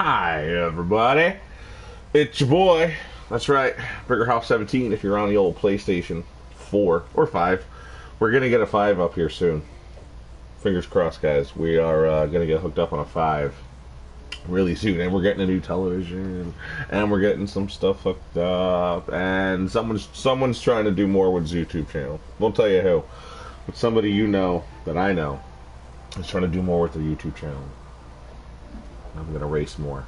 Hi, everybody. It's your boy. That's right, Biggerhouse 17. If you're on the old PlayStation 4 or 5, we're gonna get a 5 up here soon. Fingers crossed, guys. We are gonna get hooked up on a 5 really soon, and we're getting a new television, and we're getting some stuff hooked up, and someone's trying to do more with his YouTube channel. Won't tell you who, but somebody you know that I know is trying to do more with the YouTube channel. I'm gonna race more.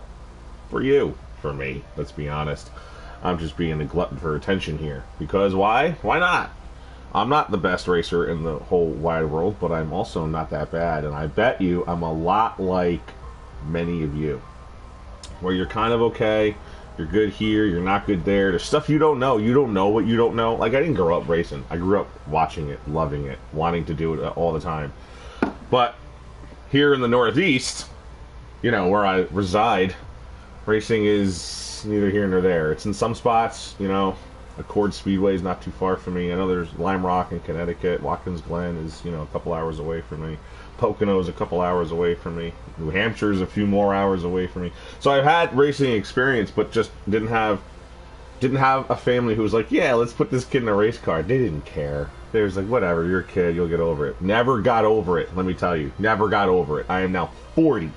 For you. For me. Let's be honest. I'm just being a glutton for attention here. Because why? Why not? I'm not the best racer in the whole wide world, but I'm also not that bad. And I bet you I'm a lot like many of you. Where you're kind of okay, you're good here, you're not good there. There's stuff you don't know. You don't know what you don't know. Like, I didn't grow up racing. I grew up watching it, loving it, wanting to do it all the time. But here in the Northeast, you know, where I reside, racing is neither here nor there. It's in some spots, you know. Accord Speedway is not too far from me. I know there's Lime Rock in Connecticut. Watkins Glen is, you know, a couple hours away from me. Pocono is a couple hours away from me. New Hampshire is a few more hours away from me. So I've had racing experience, but just didn't have a family who was like, yeah, let's put this kid in a race car. They didn't care. They was like, whatever, you're a kid, you'll get over it. Never got over it, let me tell you. Never got over it. I am now 40.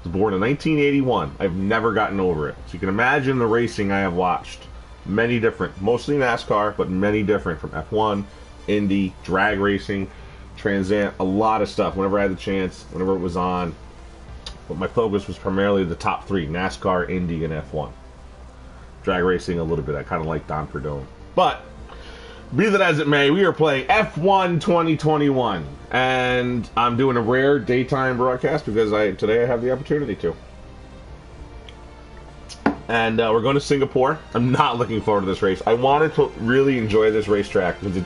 I was born in 1981. I've never gotten over it. So you can imagine the racing I have watched. Many different, mostly NASCAR, but many different, from F1, Indy, drag racing, Trans Am, a lot of stuff. Whenever I had the chance, whenever it was on. But my focus was primarily the top three, NASCAR, Indy, and F1. Drag racing a little bit. I kind of like Don Perdone. But be that as it may, we are playing F1 2021, and I'm doing a rare daytime broadcast because today I have the opportunity to. And we're going to Singapore. I'm not looking forward to this race. I wanted to really enjoy this racetrack because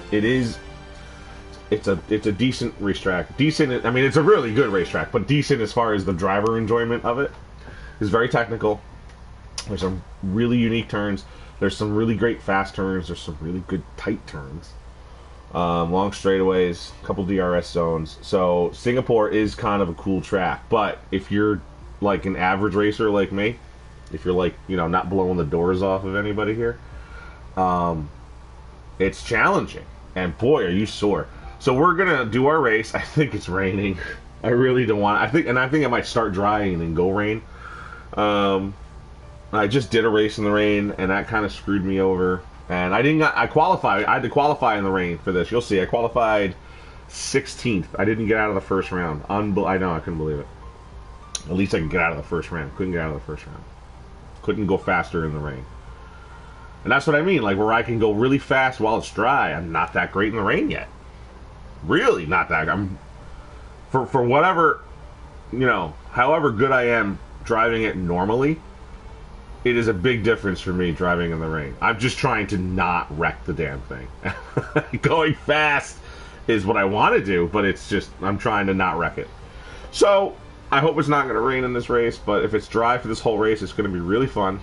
it's a decent racetrack. Decent. I mean, it's a really good racetrack, but decent as far as the driver enjoyment of it. It's very technical. There's some really unique turns. There's some really great fast turns. There's some really good tight turns. Long straightaways, a couple DRS zones. So Singapore is kind of a cool track. But if you're like an average racer like me, if you're like, you know, not blowing the doors off of anybody here, it's challenging. And boy, are you sore. So we're gonna do our race. I think it's raining. I really don't want. I think it might start drying and then go rain. I just did a race in the rain, and that kind of screwed me over. And I qualified. I had to qualify in the rain for this. You'll see. I qualified 16th. I didn't get out of the first round. I know. I couldn't believe it. At least I could get out of the first round. Couldn't get out of the first round. Couldn't go faster in the rain. And that's what I mean. Like, where I can go really fast while it's dry. I'm not that great in the rain yet. Really not that. I'm for whatever, you know, however good I am driving it normally. It is a big difference for me driving in the rain. I'm just trying to not wreck the damn thing. Going fast is what I want to do, but it's just, I'm trying to not wreck it. So, I hope it's not going to rain in this race, but if it's dry for this whole race, it's going to be really fun.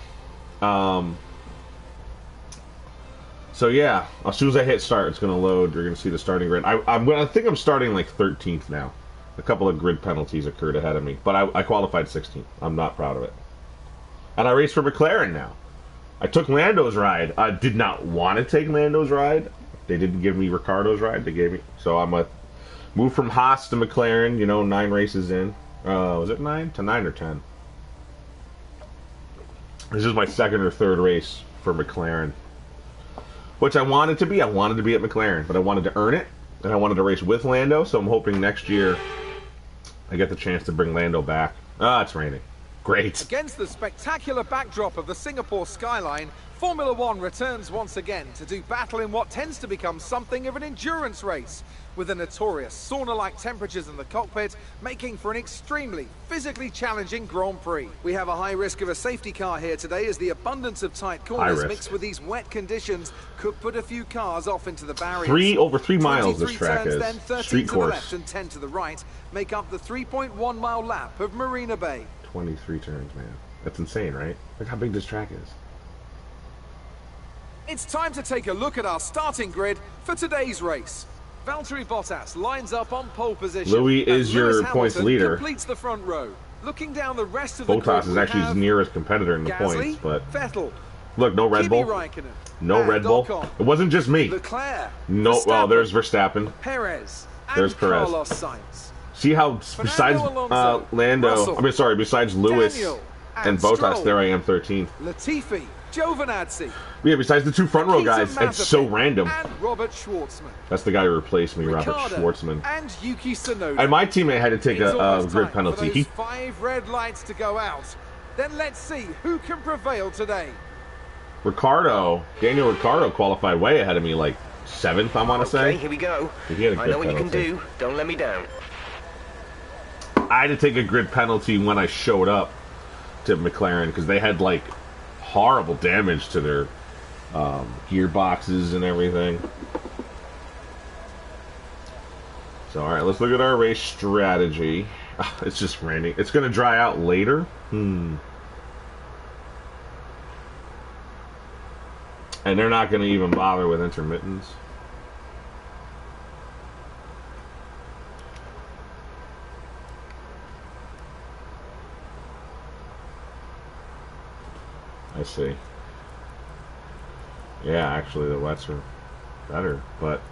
So yeah, as soon as I hit start, it's going to load. You're going to see the starting grid. I think I'm starting like 13th now. A couple of grid penalties occurred ahead of me, but I qualified 16th. I'm not proud of it. And I race for McLaren now. I took Lando's ride. I did not want to take Lando's ride. They didn't give me Ricardo's ride. They gave me. So I'm a move from Haas to McLaren. You know, 9 races in. Was it 9? To 9 or 10? This is my second or third race for McLaren. Which I wanted to be. I wanted to be at McLaren, but I wanted to earn it. And I wanted to race with Lando. So I'm hoping next year I get the chance to bring Lando back. Ah, it's raining. Great. Against the spectacular backdrop of the Singapore skyline, Formula One returns once again to do battle in what tends to become something of an endurance race, with the notorious sauna-like temperatures in the cockpit making for an extremely physically challenging Grand Prix. We have a high risk of a safety car here today, as the abundance of tight corners mixed with these wet conditions could put a few cars off into the barriers. Over 3 miles this track turns, is. then 13 Street to course. The left and 10 to the right make up the 3.1 mile lap of Marina Bay. 23 turns, man. That's insane, right? Look how big this track is. It's time to take a look at our starting grid for today's race. Valtteri Bottas lines up on pole position. Louis and is your Lewis points Hamilton leader. completes the front row. Looking down the rest of the grid, Bottas is we actually his have nearest competitor in the Gasly, points, but Vettel, look, no Red Kimi Bull. Raikkonen, No and Red Bull. Ocon, It wasn't just me. Leclerc, No, well, Verstappen, there's Verstappen. Perez, and There's Perez. Carlos Sainz. See how besides Alonso, Lando, Russell, besides Lewis Daniel, and Bottas, Stroll, there I am 13th. Latifi, Giovinazzi, Yeah, besides the two front row Nikita guys, it's so Mazepin, random. and Robert Schwartzman. That's the guy who replaced me, Robert Ricciardo Schwartzman. and Yuki Tsunoda. And my teammate had to take It's a almost grid time penalty. for those 5 red lights to go out. Then let's see who can prevail today. Daniel Ricciardo qualified way ahead of me, like 7th, I want to Okay, say. here we go. He had a I grid know what you can penalty. do. Don't let me down. I had to take a grid penalty when I showed up to McLaren because they had like horrible damage to their gearboxes and everything. So, all right, let's look at our race strategy. It's just raining. It's going to dry out later. And they're not going to even bother with intermittents. I see. Yeah, actually, the wets are better, but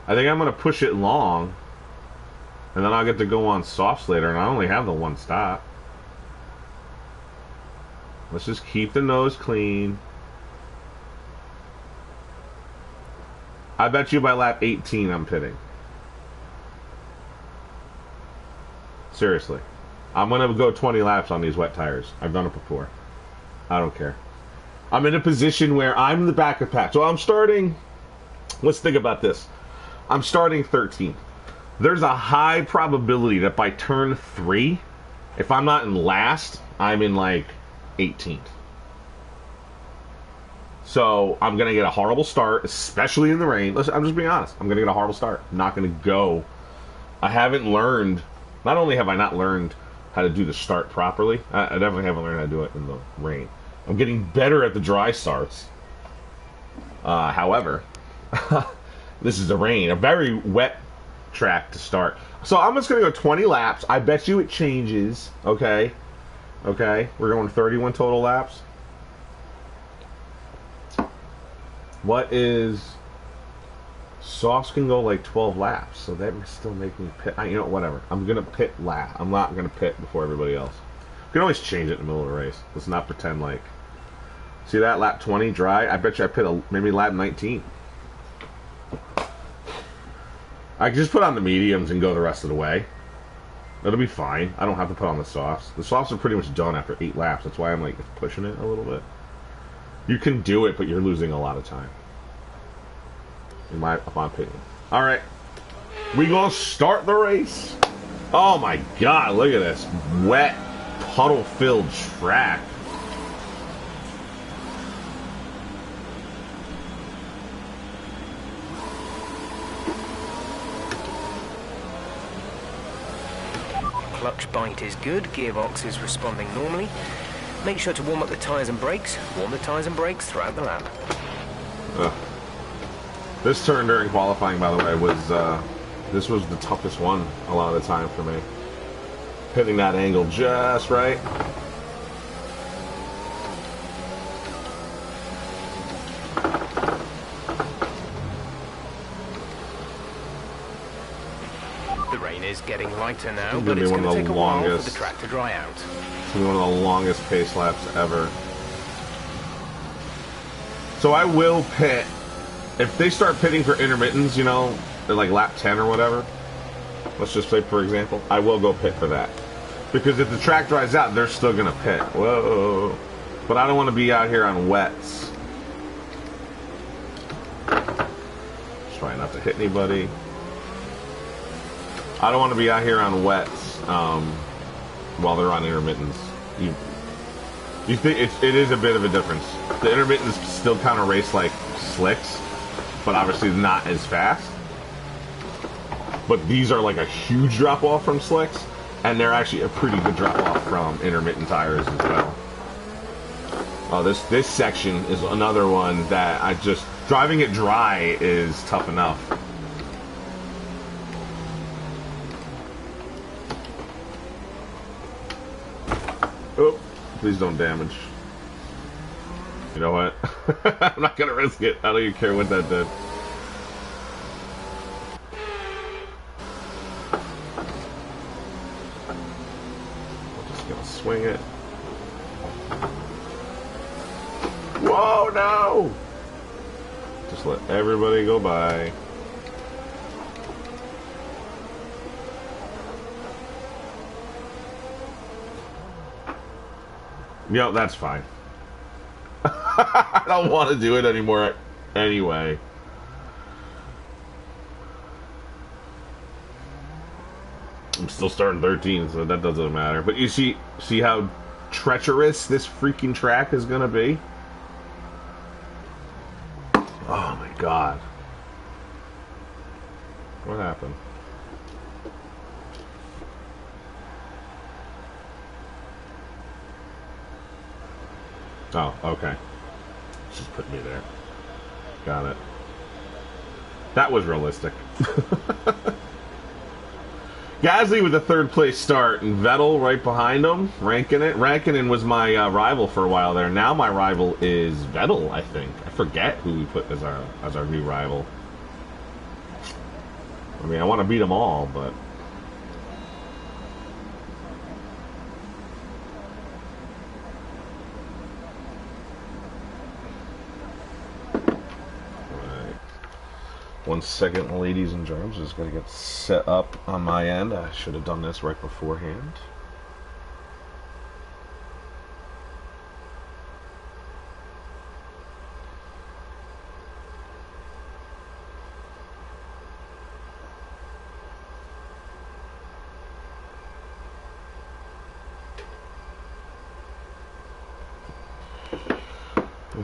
I think I'm going to push it long, and then I'll get to go on softs later, and I only have the one stop. Let's just keep the nose clean. I bet you by lap 18 I'm pitting. Seriously. I'm going to go 20 laps on these wet tires. I've done it before. I don't care. I'm in a position where I'm the back of pack. So I'm starting... Let's think about this. I'm starting 13th. There's a high probability that by turn 3, if I'm not in last, I'm in like 18th. So I'm going to get a horrible start, especially in the rain. Listen, I'm just being honest. I'm going to get a horrible start. I'm not going to go. I haven't learned... Not only have I not learned how to do the start properly, I definitely haven't learned how to do it in the rain. I'm getting better at the dry starts. However, this is the rain. A very wet track to start. So I'm just going to go 20 laps. I bet you it changes. Okay. Okay. We're going 31 total laps. What is... Softs can go like 12 laps, so that would still make me pit. You know, whatever. I'm going to pit lap. I'm not going to pit before everybody else. You can always change it in the middle of the race. Let's not pretend like... See that? Lap 20 dry? I bet you I pit maybe lap 19. I can just put on the mediums and go the rest of the way. That'll be fine. I don't have to put on the softs. The softs are pretty much done after 8 laps. That's why I'm like pushing it a little bit. You can do it, but you're losing a lot of time. In my opinion. Alright. We gonna start the race. Oh my god, look at this. Wet, puddle-filled track. Clutch bite is good. Gearbox is responding normally. Make sure to warm up the tyres and brakes. Warm the tyres and brakes throughout the lap. This turn during qualifying, by the way, this was the toughest one a lot of the time for me. Hitting that angle just right. The rain is getting lighter now, It's but gonna it's be going one to of take the a while for longest. the track to dry out. It's gonna be one of the longest pace laps ever. So I will pit. If they start pitting for intermittents, you know, at like lap 10 or whatever, let's just say, for example, I will go pit for that. Because if the track dries out, they're still going to pit. Whoa. But I don't want to be out here on wets. Just trying not to hit anybody. I don't want to be out here on wets while they're on intermittents. You think it is a bit of a difference. The intermittents still kind of race like slicks, but obviously not as fast. But these are like a huge drop off from slicks, and they're actually a pretty good drop off from intermittent tires as well. Oh, this section is another one that I just Driving it dry is tough enough. Oh, please don't damage. You know what? I'm not gonna risk it. I don't even care what that did. I'm just gonna swing it. Whoa, no! Just let everybody go by. Yep, that's fine. I don't want to do it anymore anyway. I'm still starting 13, so that doesn't matter. But you see how treacherous this freaking track is going to be? Oh my god. What happened? Oh, okay. Just put me there. Got it. That was realistic. Gasly with a third place start, and Vettel right behind him, Rankkonen was my rival for a while there. Now my rival is Vettel, I think. I forget who we put as our new rival. I mean, I want to beat them all, but... Alright. 1 second, ladies and germs. Just got to get set up on my end. I should have done this right beforehand.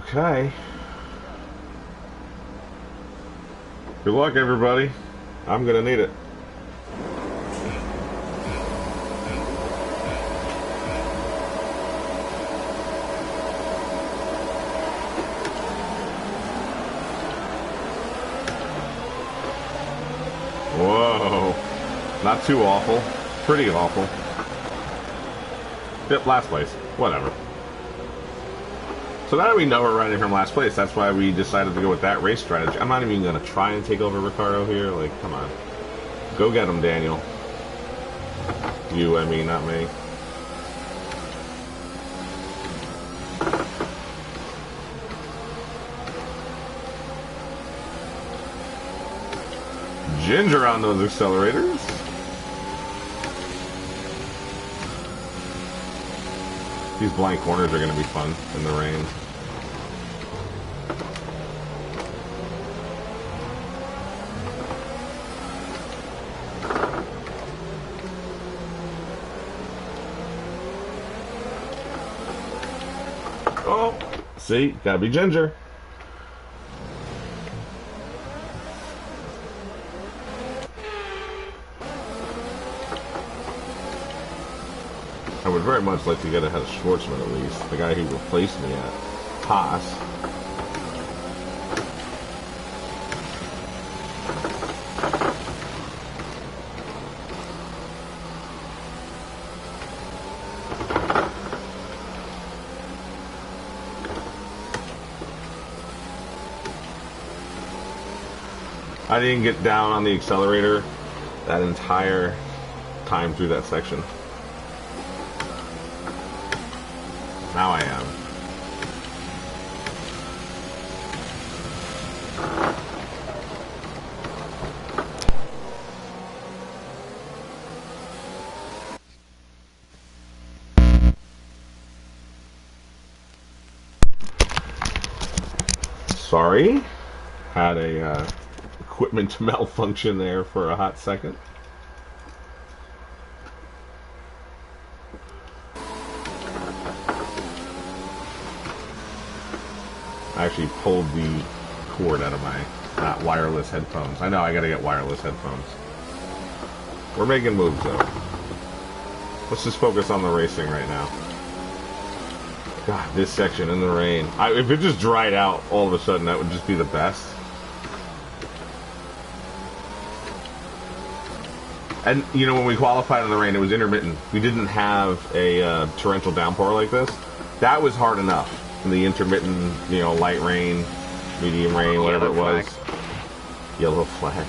Okay. Good luck, everybody. I'm gonna need it. Whoa. Not too awful. Pretty awful. Yep, last place. Whatever. So now that we know we're running from last place, that's why we decided to go with that race strategy. I'm not even going to try and take over Ricardo here. Like, come on. Go get him, Daniel. You, I mean, not me. Ginger on those accelerators. These blank corners are going to be fun in the rain. Oh, see, gotta be Ginger. I would very much like to get ahead of Schwartzman at least, the guy who replaced me at Haas. I didn't get down on the accelerator that entire time through that section. Now I am. Sorry. Had a equipment malfunction there for a hot second. I actually pulled the cord out of my wireless headphones. I know I gotta get wireless headphones. We're making moves though. Let's just focus on the racing right now. God, this section in the rain. If it just dried out all of a sudden, that would just be the best. And, you know, when we qualified in the rain, it was intermittent. We didn't have a torrential downpour like this. That was hard enough. The intermittent, you know, light rain, medium rain, whatever it was. Yellow flag.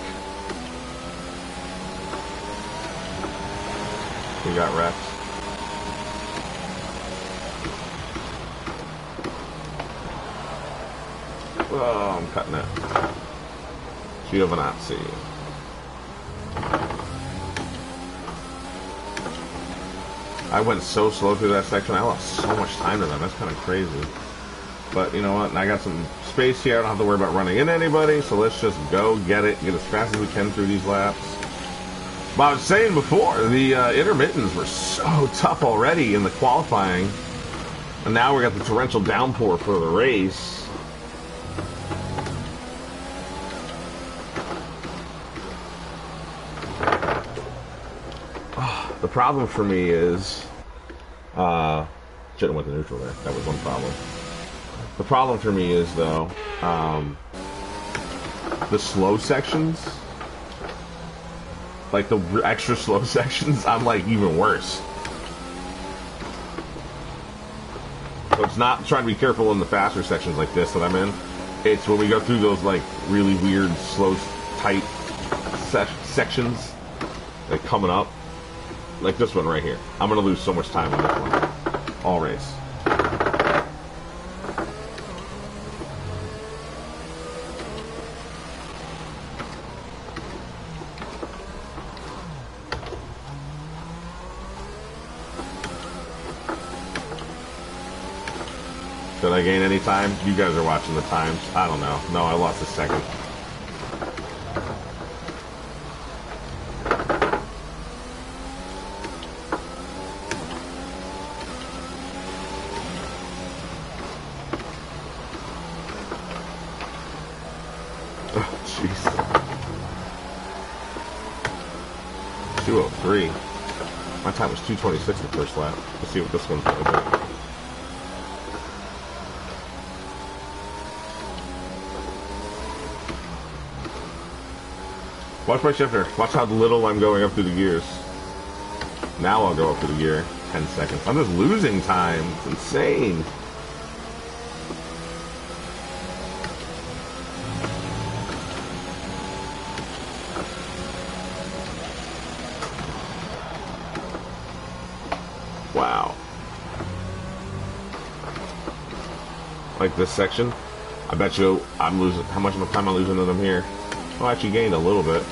We got wrecked. Oh, I'm cutting it. Giovinazzi. I went so slow through that section. I lost so much time to them. That's kind of crazy. But you know what? I got some space here. I don't have to worry about running into anybody. So let's just go get it. Get as fast as we can through these laps. But I was saying before, the intermittents were so tough already in the qualifying. And now we got the torrential downpour for the race. The problem for me is, shouldn't have went to neutral there. That was one problem. The problem for me is though, the slow sections, like the extra slow sections, I'm like even worse. So it's not trying to be careful in the faster sections like this that I'm in. It's when we go through those like really weird, slow, tight sections, like coming up. Like this one right here. I'm going to lose so much time on this one. All race. Did I gain any time? You guys are watching the times. I don't know. No, I lost a second. Jeez. 2:03. My time was 2:26 the first lap. Let's see what this one's going to do. Watch my shifter. Watch how little I'm going up through the gears. Now I'll go up through the gear. 10 seconds. I'm just losing time. It's insane. Wow. Like this section, I bet you I'm losing. How much time I'm losing to them here? Oh, I actually gained a little bit.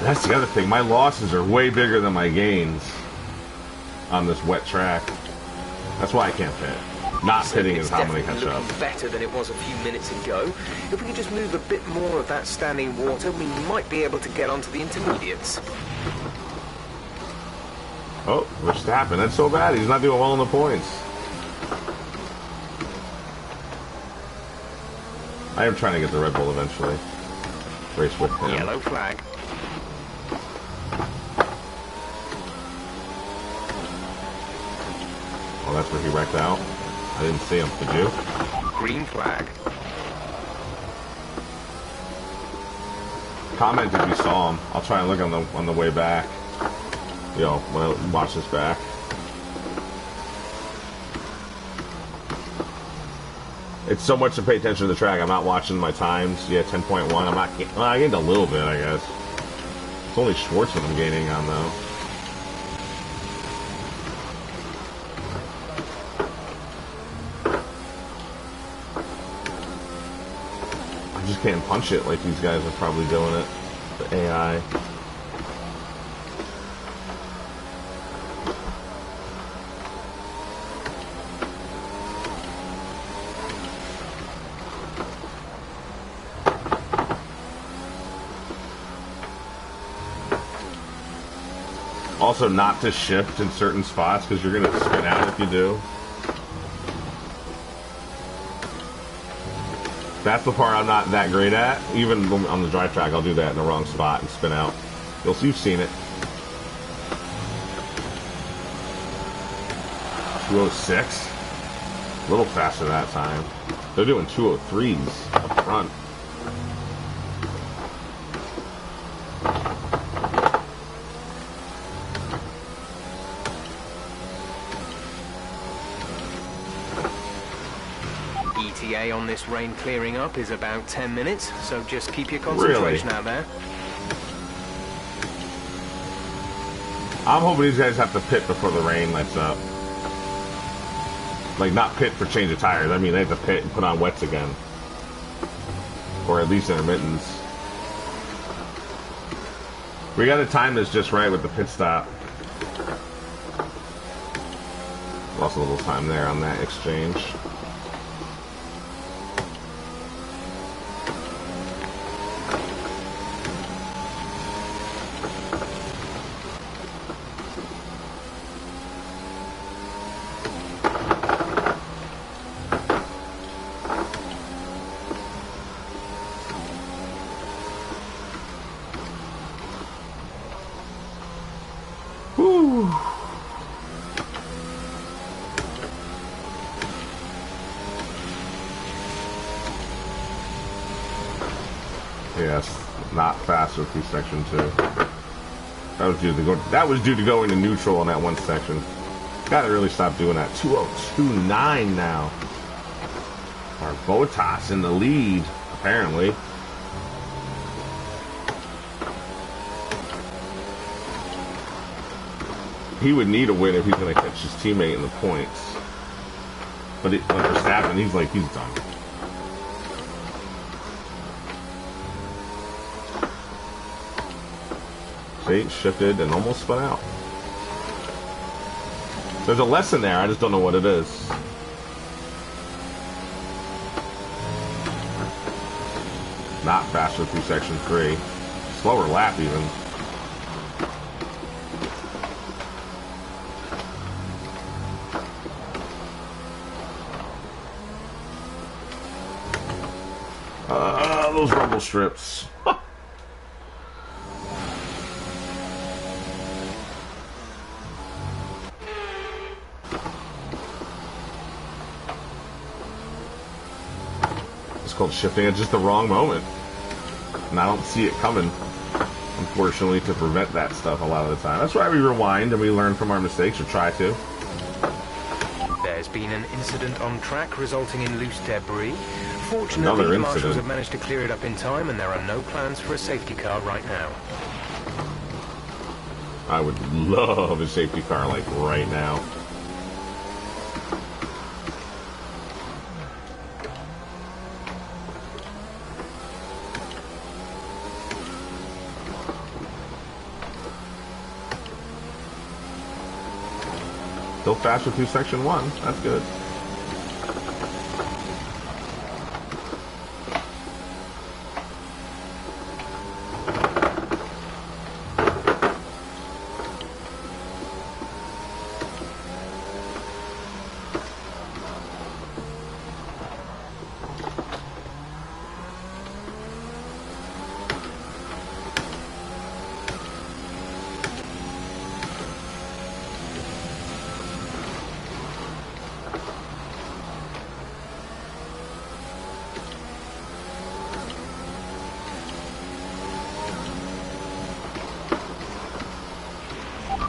That's the other thing. My losses are way bigger than my gains on this wet track. That's why I can't pit. Not pitting is how I'm going to catch up. Better than it was a few minutes ago. If we could just move a bit more of that standing water, we might be able to get onto the intermediates. Oh, Verstappen. That's so bad. He's not doing well in the points. I am trying to get the Red Bull eventually. Race with him. Yellow flag. Oh, that's where he wrecked out. I didn't see him. Did you? Green flag. Comment if you saw him. I'll try and look on the way back. Yo, when I watch this back. It's so much to pay attention to the track. I'm not watching my times. Yeah, 10.1. I'm not. Well, I gained a little bit, I guess. It's only Schwartz that I'm gaining on though. I just can't punch it like these guys are probably doing it. The AI. Also, not to shift in certain spots because you're going to spin out if you do. That's the part I'm not that great at. Even on the dry track, I'll do that in the wrong spot and spin out. You've seen it. 206. A little faster that time. They're doing 203s up front. ETA on this rain clearing up is about 10 minutes, so just keep your concentration out there. I'm hoping these guys have to pit before the rain lets up. Like, not pit for change of tires. I mean, they have to pit and put on wets again. Or at least intermittents. We got to time this just right with the pit stop. Lost a little time there on that exchange. Yes, not faster through section 2. That was due to go into neutral in that one section. Gotta really stop doing that. 2:02.9 now. Our Bottas in the lead, apparently. He would need a win if he's gonna catch his teammate in the points. But Verstappen, he's done. Shifted and almost spun out. There's a lesson there, I just don't know what it is. Not faster through section 3. Slower lap even. Those rumble strips. Called shifting at just the wrong moment, and I don't see it coming, unfortunately, to prevent that stuff a lot of the time. That's why we rewind and we learn from our mistakes, or try to. There's been an incident on track resulting in loose debris. Fortunately, the marshals have managed to clear it up in time, and there are no plans for a safety car right now. I would love a safety car like right now. Still faster through section 1. That's good.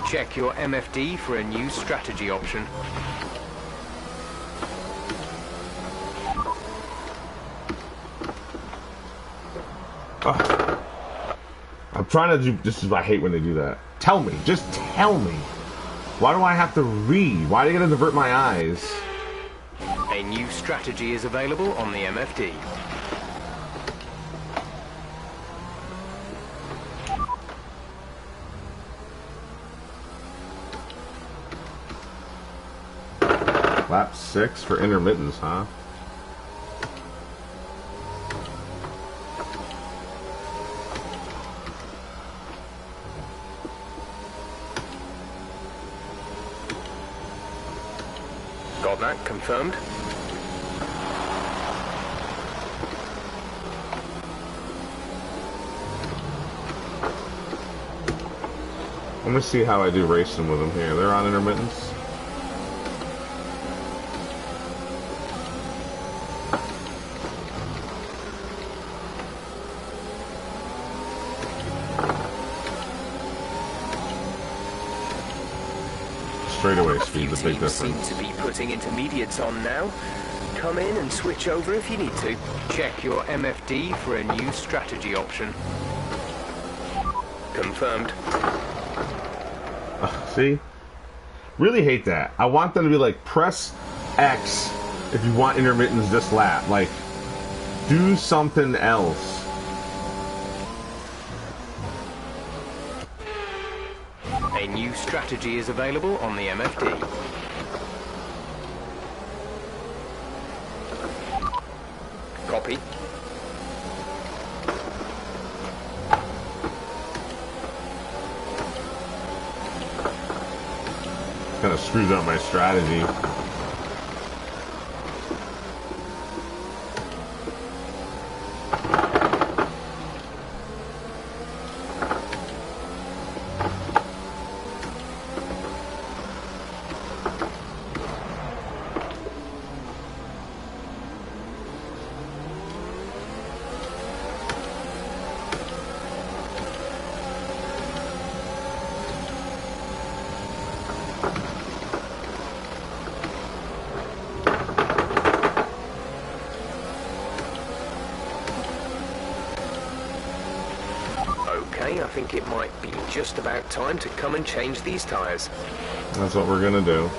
Check your MFD for a new strategy option. I'm trying to do, this is, I hate when they do that. Tell me, just tell me. Why do I have to read? Why are they gonna divert my eyes? A new strategy is available on the MFD. Lap 6 for intermittents, huh? Got that confirmed. Let me see how I do racing with them here. They're on intermittents. straightaway speed's a big Teams difference. seem to be putting intermediates on now. Come in and switch over if you need to. Check your MFD for a new strategy option. Confirmed. See? Really hate that. I want them to be like, press X if you want intermittence this lap. Like, do something else. A new strategy is available on the MFD. Copy. Kind of screws up my strategy. Okay, I think it might be just about time to come and change these tires. That's what we're gonna do.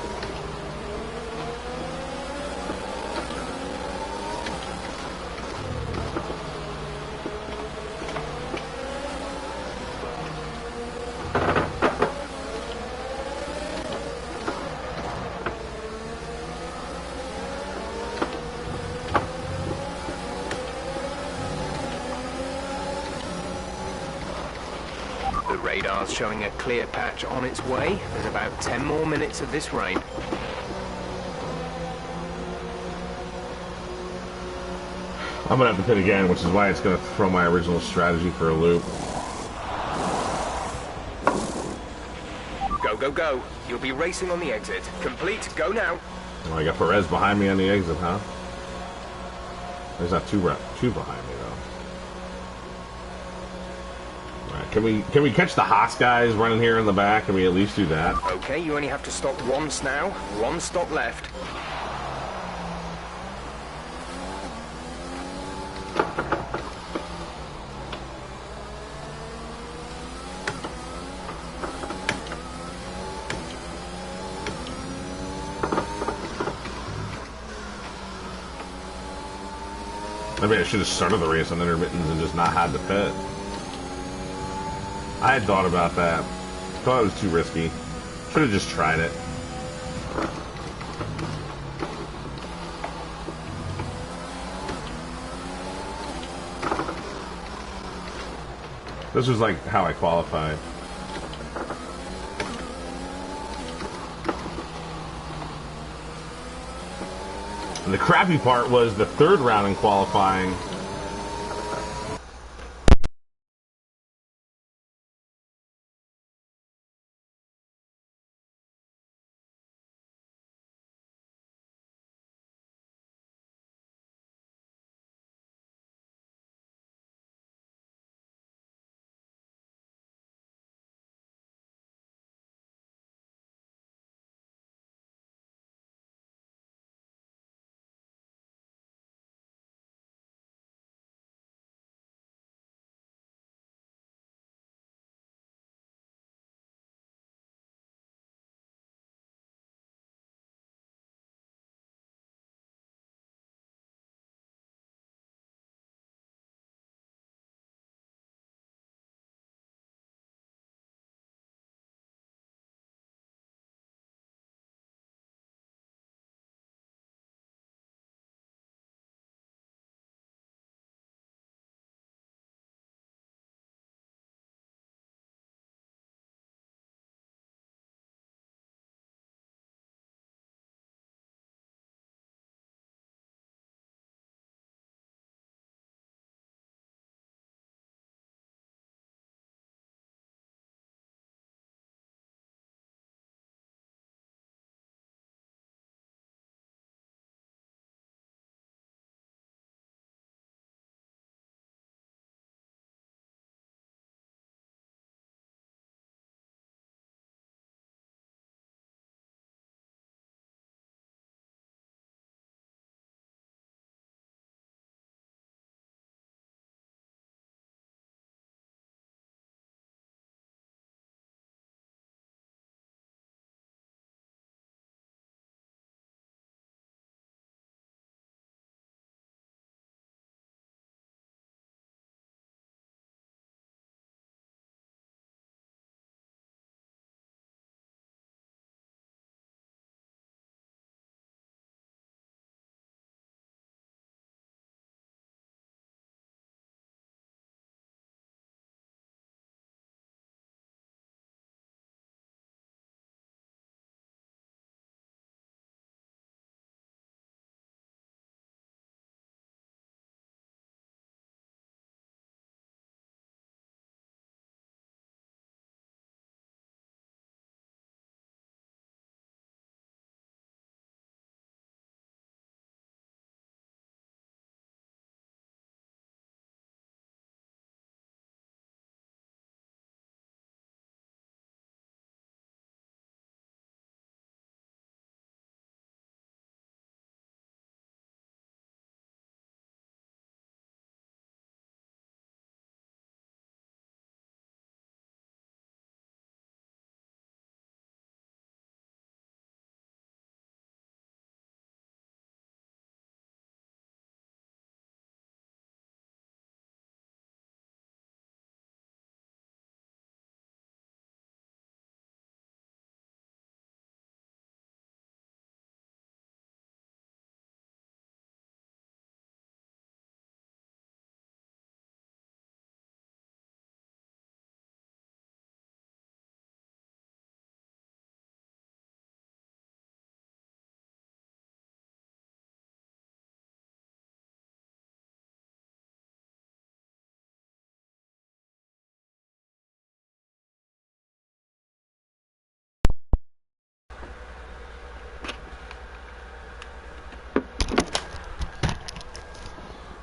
The radar's showing a clear patch on its way. There's about 10 more minutes of this rain. I'm gonna have to pit again, which is why it's gonna throw my original strategy for a loop. Go, go, go. You'll be racing on the exit. Complete. Go now. Oh, I got Perez behind me on the exit, huh? There's not two behind me though. All right, can we catch the Haas guys running here in the back? Can we at least do that? Okay, you only have to stop once now. One stop left. Maybe I should have started the race on intermittents and just not had the pit. I had thought about that. Thought it was too risky. Should have just tried it. This was like how I qualified. And the crappy part was the third round in qualifying.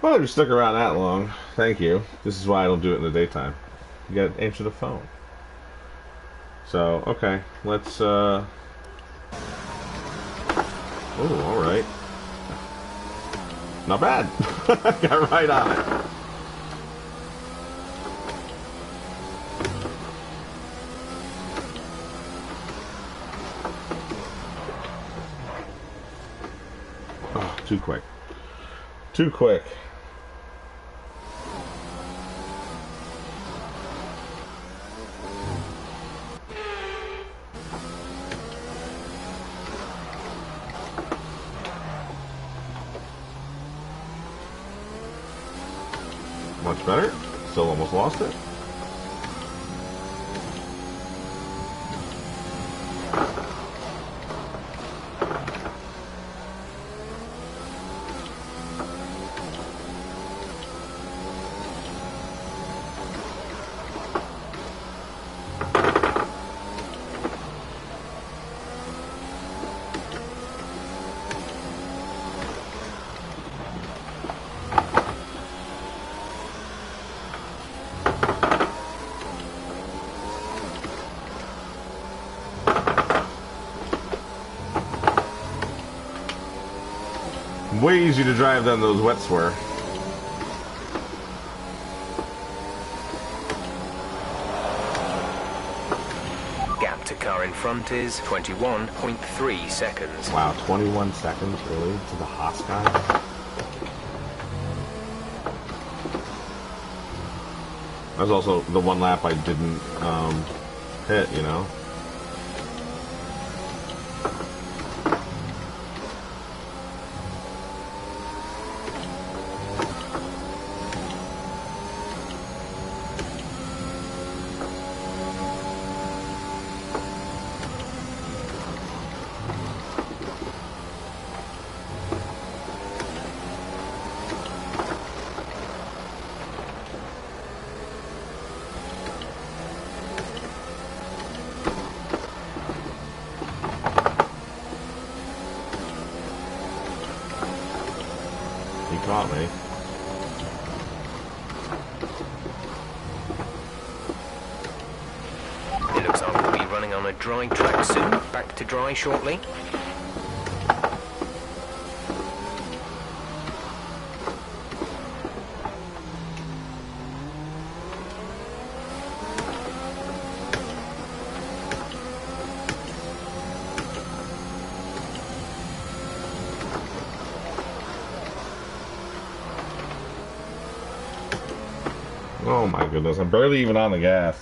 Well, you stuck around that long. Thank you. This is why I don't do it in the daytime. You gotta answer the phone. So, okay. Let's, Oh, alright. Not bad. Got right on it. Oh, too quick. Too quick. Much better. Still almost lost it. Way easier to drive than those wets were. Gap to car in front is 21.3 seconds. Wow, 21 seconds, really? To the Haas guy? That was also the one lap I didn't hit, you know? He caught me. It looks like we'll be running on a dry track soon. Back to dry shortly. Oh my goodness, I'm barely even on the gas.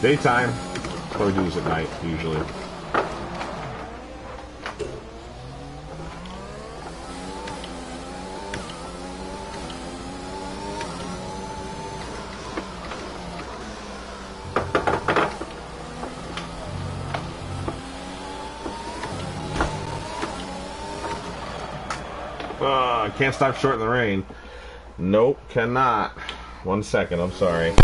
Daytime. What we do is at night, usually. I can't stop short in the rain. Nope, cannot. 1 second, I'm sorry.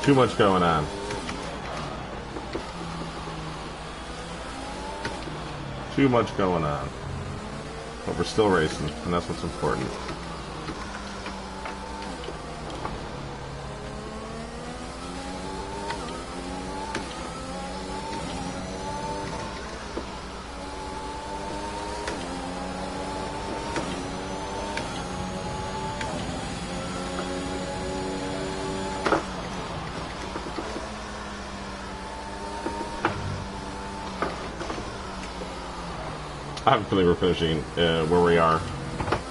Too much going on. Too much going on. But we're still racing, and that's what's important. Obviously, we're finishing where we are.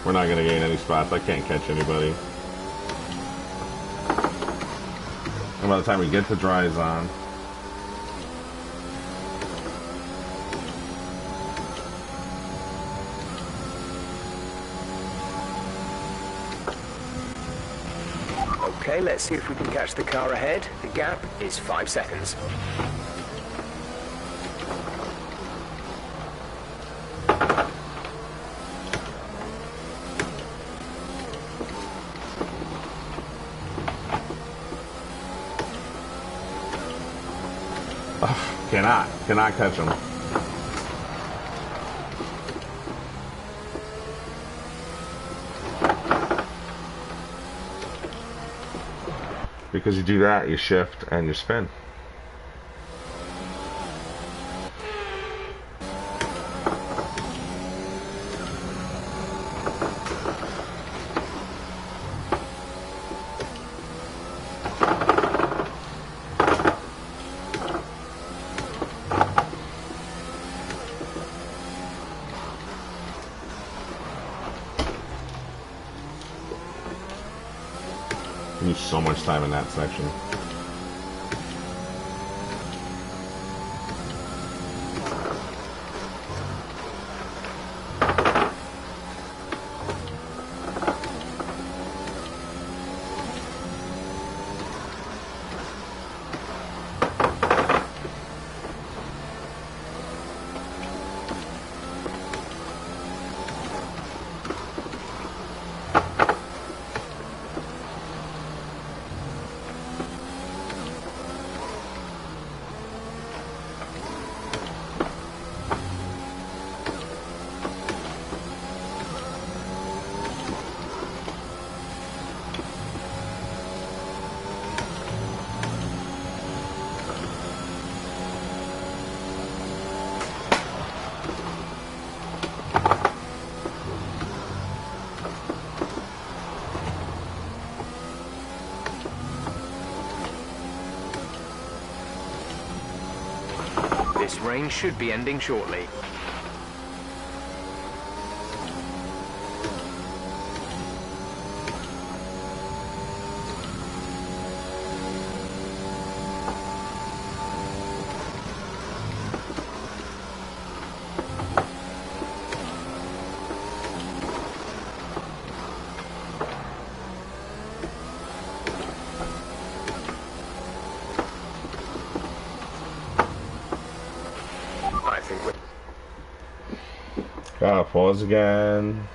We're not going to gain any spots. I can't catch anybody. And by the time we get to dry zone, Okay, let's see if we can catch the car ahead. The gap is 5 seconds. Cannot catch him. Because you do that, you shift and you spin. You use so much time in that section. This rain should be ending shortly. Gotta pause again.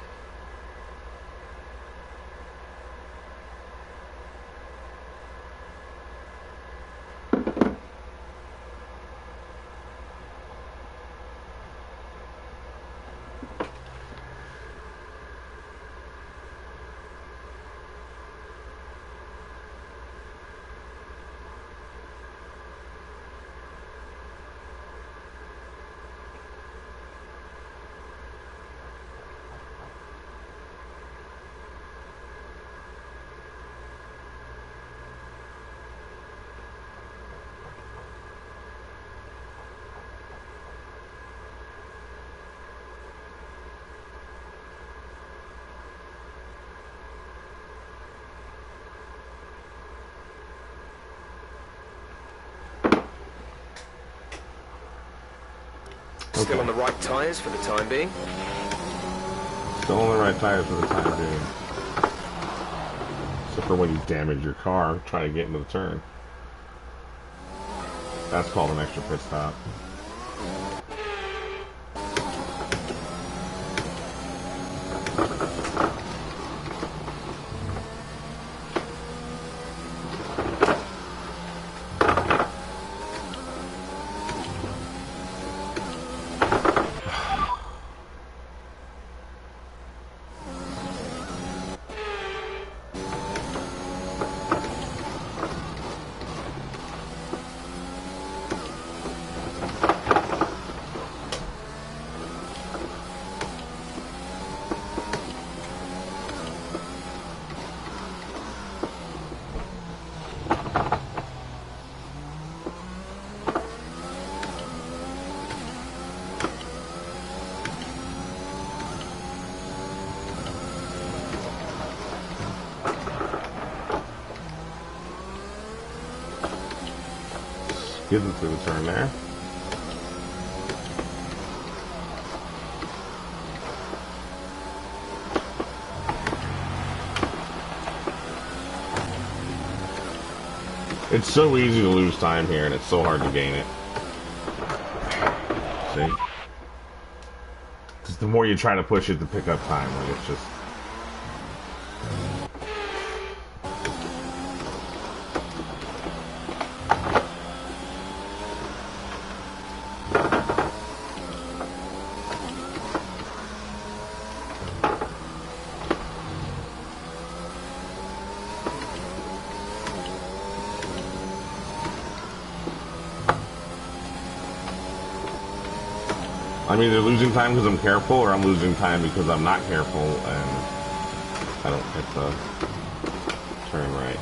Still on the right tyres for the time being. Still on the right tires for the time being. Except for when you damage your car trying to get into the turn. That's called an extra pit stop. getting through the turn there. It's so easy to lose time here, and it's so hard to gain it. See? Just the more you try to push it to pick up time, like it's just... I'm either losing time because I'm careful, or I'm losing time because I'm not careful and I don't hit the turn right.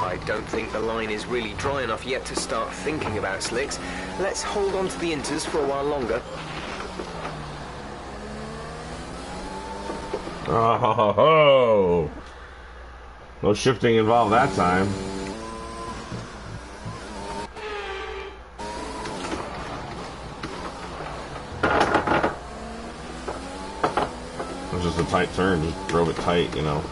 I don't think the line is really dry enough yet to start thinking about slicks. Let's hold on to the inters for a while longer. Oh, no shifting involved that time. It was just a tight turn, just drove it tight, you know.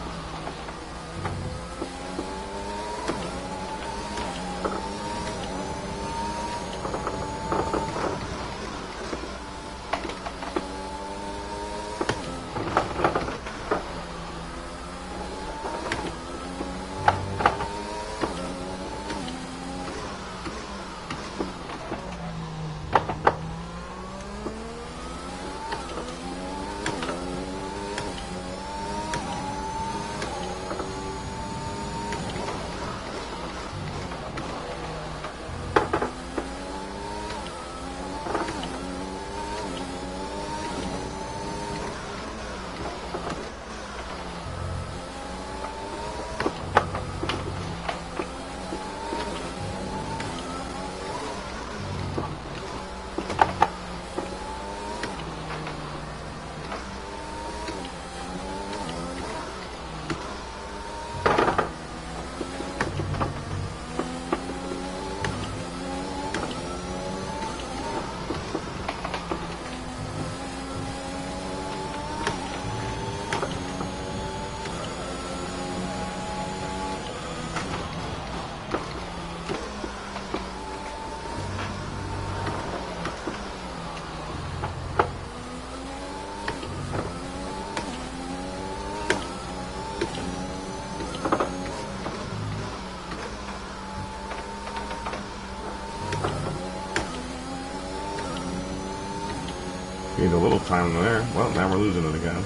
Need a little time there. Well, now we're losing it again.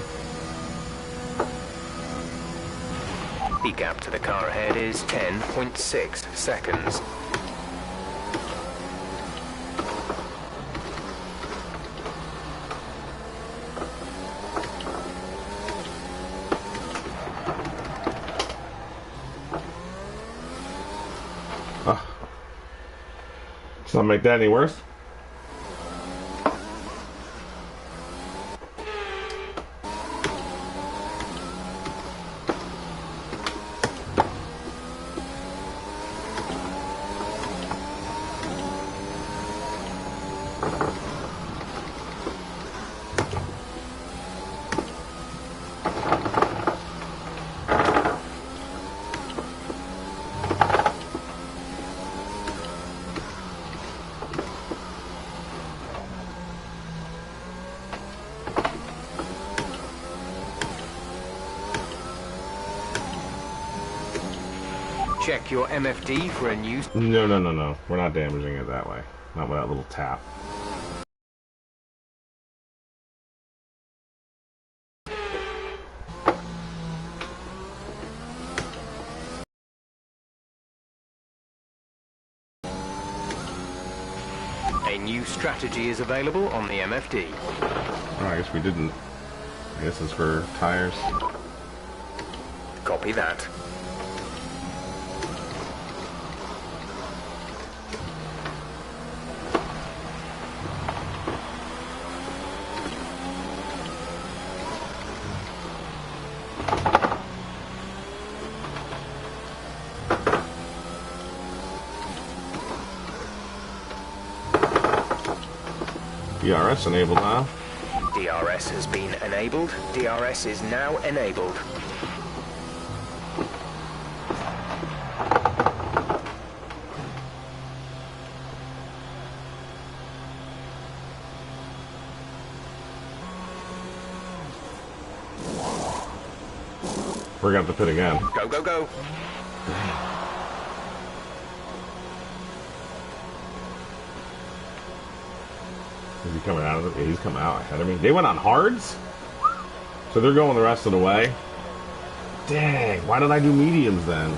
The gap to the car ahead is 10.6 seconds. Let's not make that any worse. Check your MFD for a new... No. We're not damaging it that way. Not with that little tap. A new strategy is available on the MFD. Oh, I guess we didn't. I guess it's for tires. Copy that. DRS enabled, huh? DRS has been enabled. DRS is now enabled. We're gonna have to pit again. Go, go, go. Is he coming out of it? Yeah, he's coming out ahead of me. They went on hards? So they're going the rest of the way? Dang, why did I do mediums then?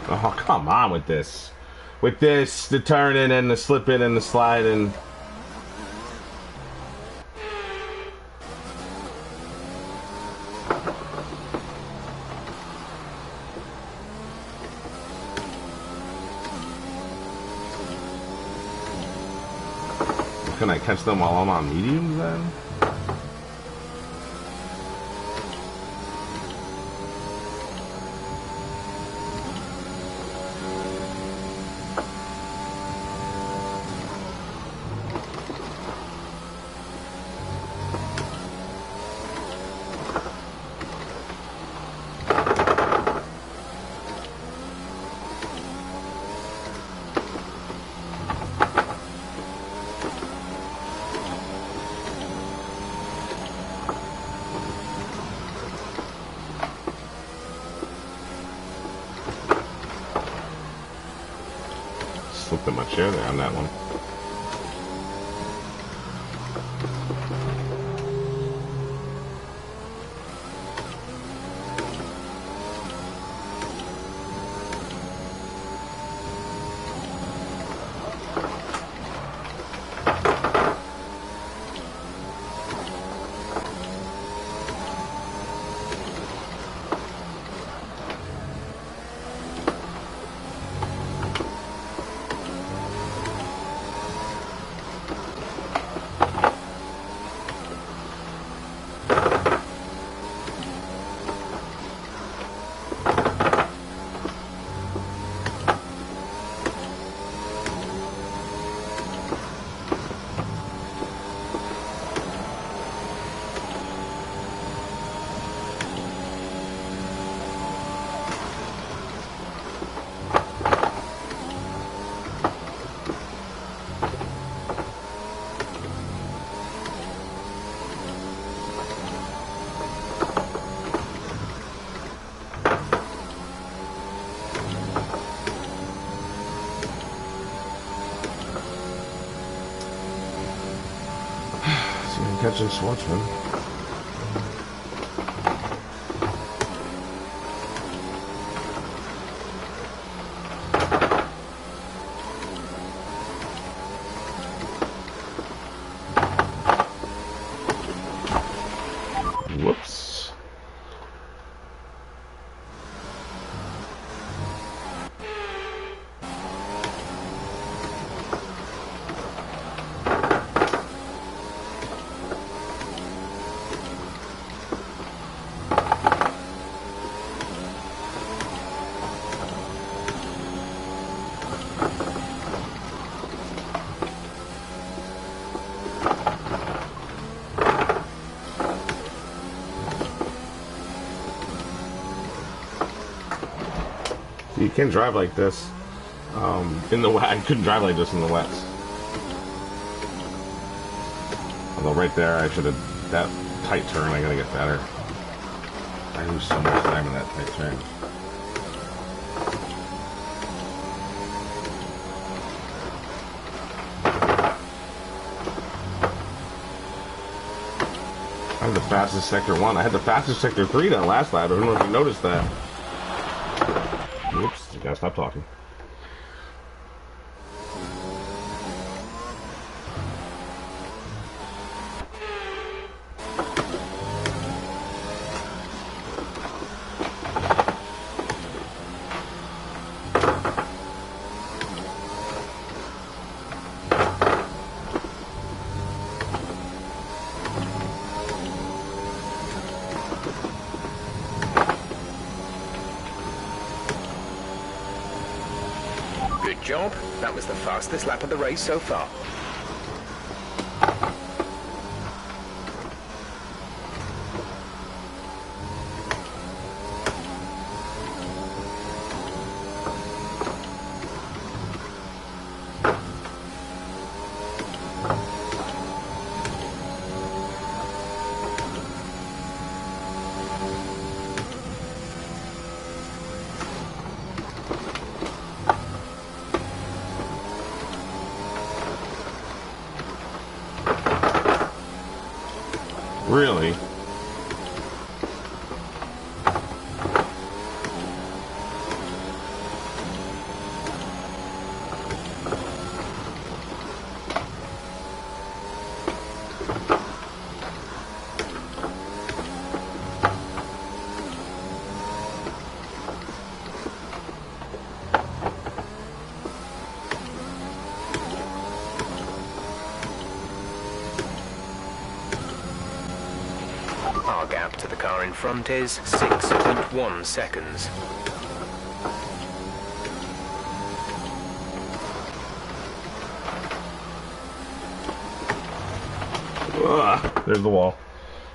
Oh, come on with this. With this, the turning and the slipping and the sliding. Can I catch them while I'm on mediums then? Slipped in my chair there on that one. Catching Schwartzman. Whoops. You can't drive like this in the wet. I couldn't drive like this in the wets. Although right there, I should have that tight turn. I gotta get better. I lose so much time in that tight turn. I had the fastest sector 1. I had the fastest sector 3 that last lap. I don't know if you noticed that. Gotta stop talking. Good job. That was the fastest lap of the race so far. Really? Our gap to the car in front is 6.1 seconds. Ugh, there's the wall.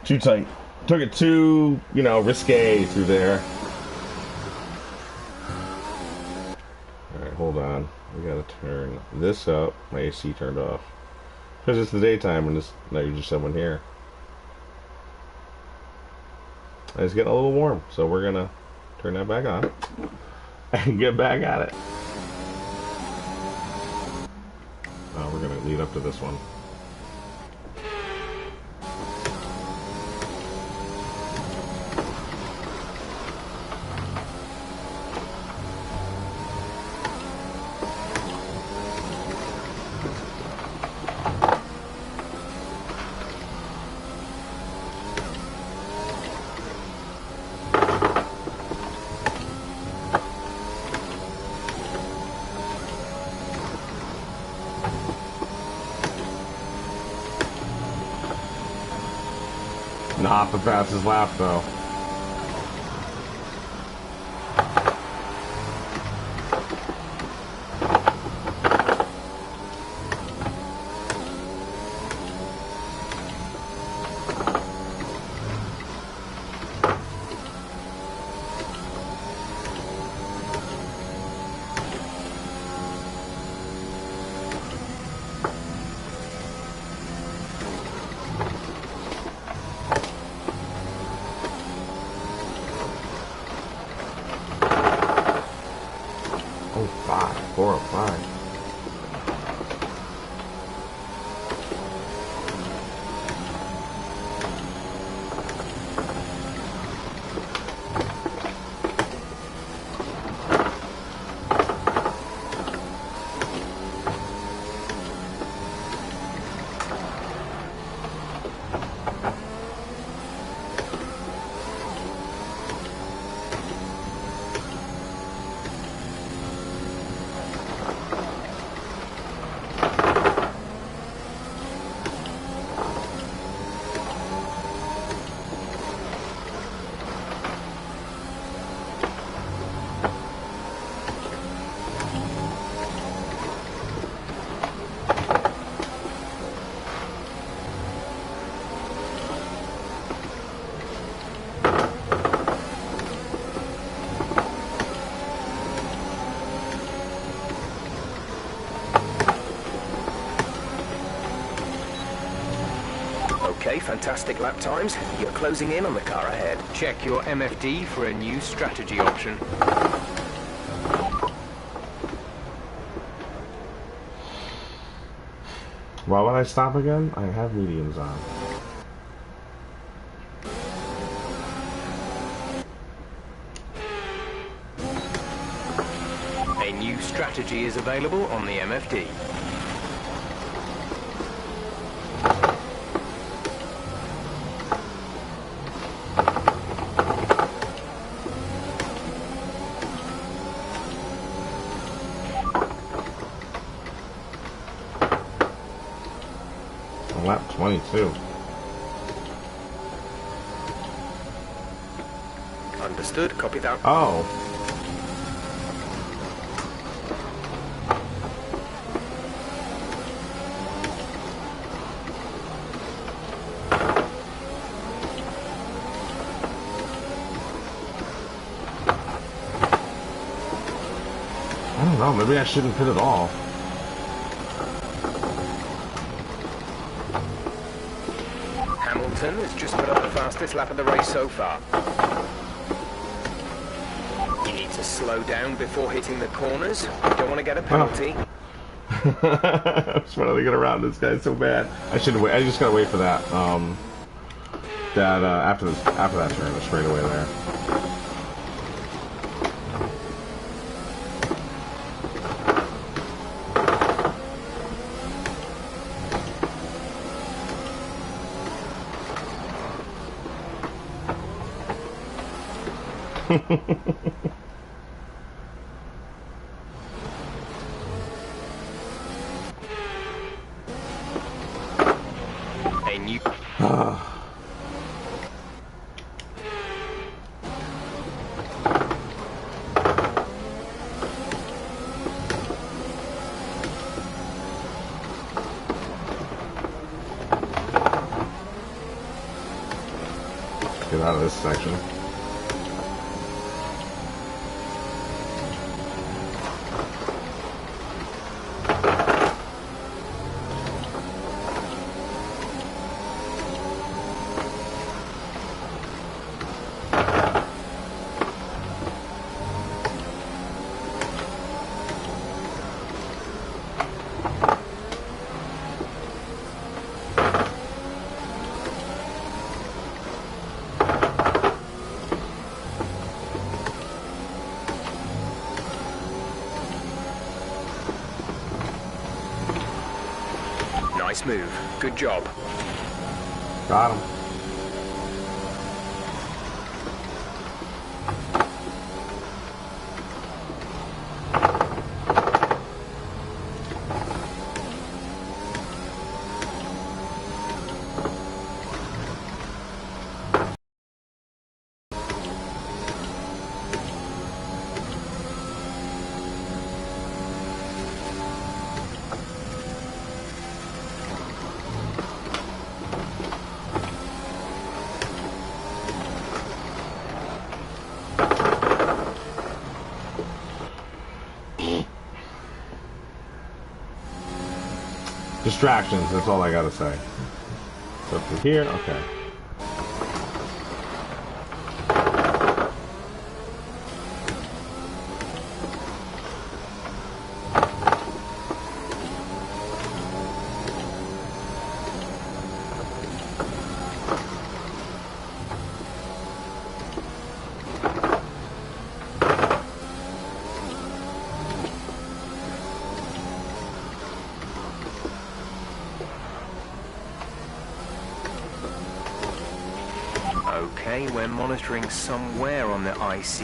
Too tight. Took it too, you know, risque through there. Alright, hold on. We gotta turn this up. My AC turned off. Because it's the daytime and now you're just someone here. And it's getting a little warm, so we're gonna turn that back on and get back at it. We're gonna lead up to this one. Not the fastest lap, though. Oh, 405. Okay, fantastic lap times. You're closing in on the car ahead. Check your MFD for a new strategy option. Why would I stop again? I have mediums on. strategy is available on the MFD. Lap 22. Understood. Copy that. Oh. I don't know. Maybe I shouldn't pit at all. Hamilton has just put up the fastest lap of the race so far. You need to slow down before hitting the corners. You don't want to get a penalty. I was trying to get around this guy so bad. I should wait. I just gotta wait for that. After that turn, the straightaway there. A new... Get out of this section. Nice move. Good job. Got him. Distractions, that's all I gotta say. So through here, okay. Okay, we're monitoring somewhere on the ICE.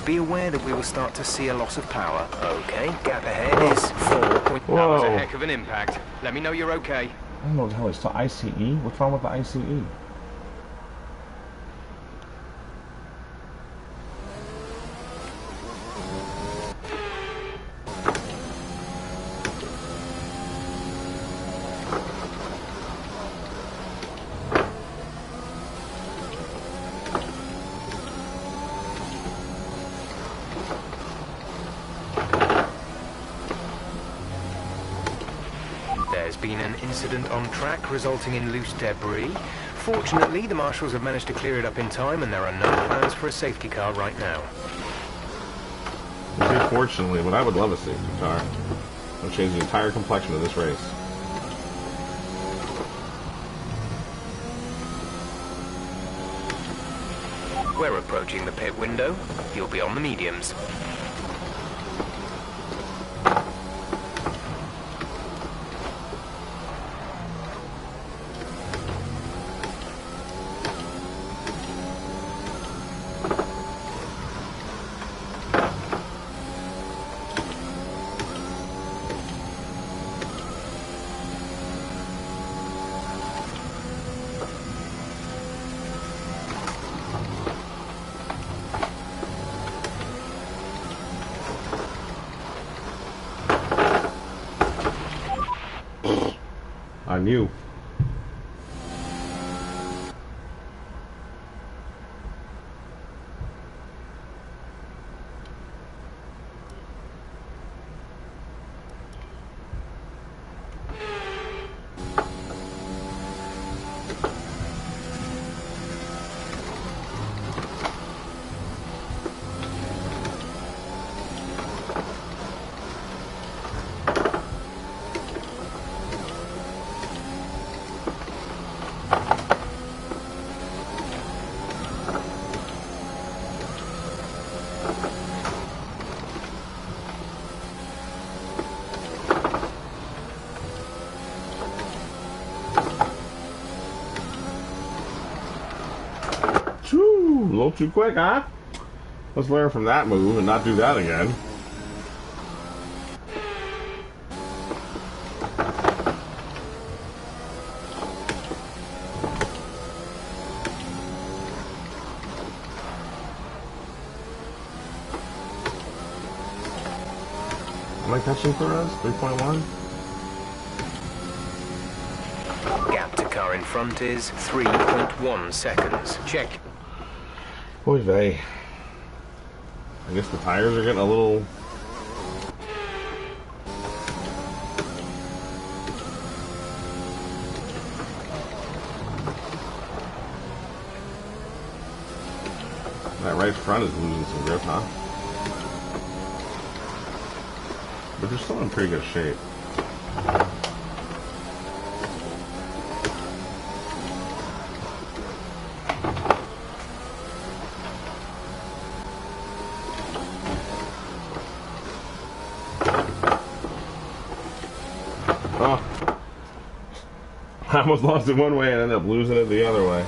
Be aware that we will start to see a loss of power. Okay, gap ahead is 4. That was a heck of an impact. Let me know you're okay. I don't know what the hell it's called. ICE? What's wrong with the ICE? There's been an incident on track resulting in loose debris. Fortunately, the marshals have managed to clear it up in time and there are no plans for a safety car right now. Unfortunately, but I would love a safety car. It'll change the entire complexion of this race. We're approaching the pit window. You'll be on the mediums. On you. A little too quick, huh? Let's learn from that move and not do that again. Am I catching Perez? 3.1? Gap to car in front is 3.1 seconds. Check. Oy vey. I guess the tires are getting a little... That right front is losing some grip, huh? But they're still in pretty good shape. I almost lost it one way and ended up losing it the other way.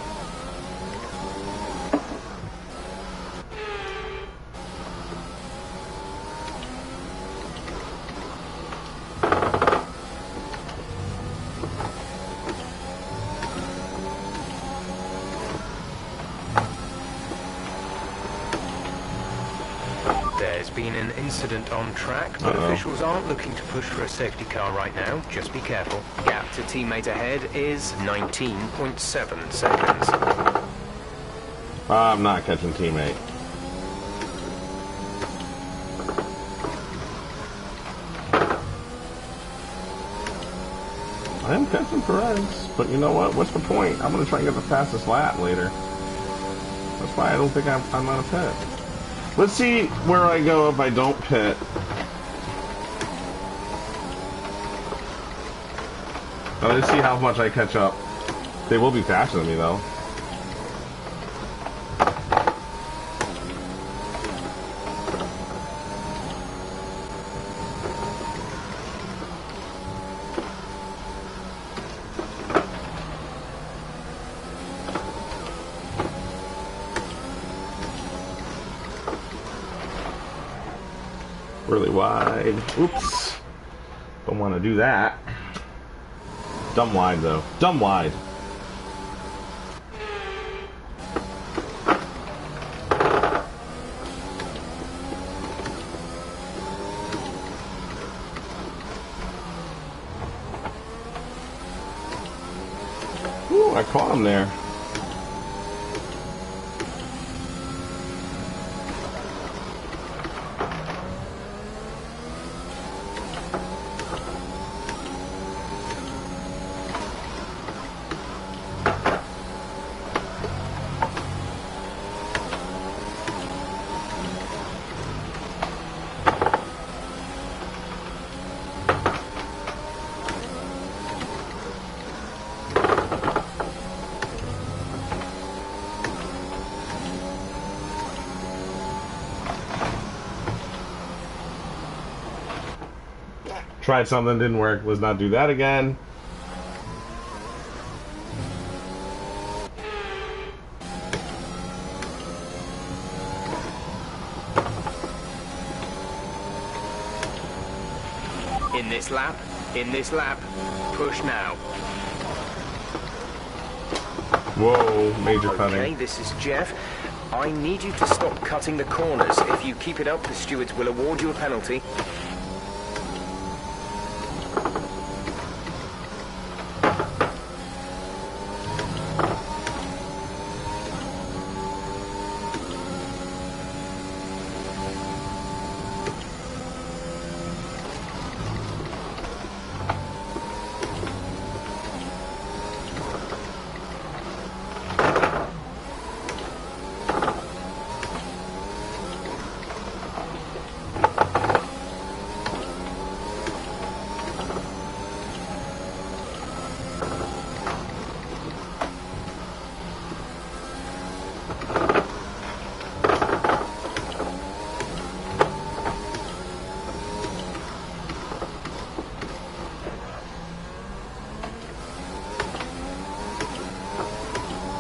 There's been an incident on track, but officials aren't looking to push for a safety car right now. Just be careful. Gap to teammate ahead is 19.7 seconds. I'm not catching teammate. I am catching Perez, but you know what? What's the point? I'm going to try and get the fastest lap later. That's why I don't think I'm on a pit. Let's see where I go if I don't pit. Let's see how much I catch up. They will be faster than me, though. Really wide. Oops. Don't want to do that. Dumb wide, though. Dumb wide. Ooh, I caught him there. Tried something, didn't work. Let's not do that again. In this lap, push now. Whoa, major cutting. Okay, this is Jeff. I need you to stop cutting the corners. If you keep it up, the stewards will award you a penalty.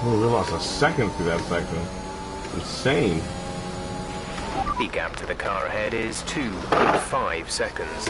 Oh, we lost a second through that section. Insane. The gap to the car ahead is 2.5 seconds.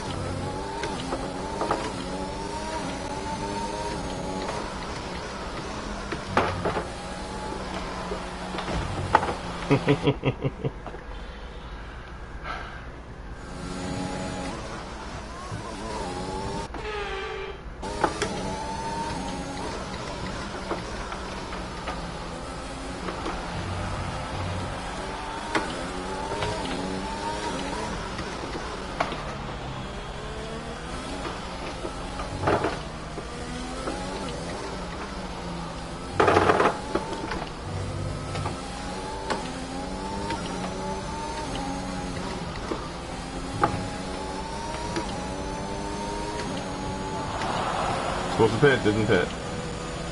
Supposed to pit, didn't pit.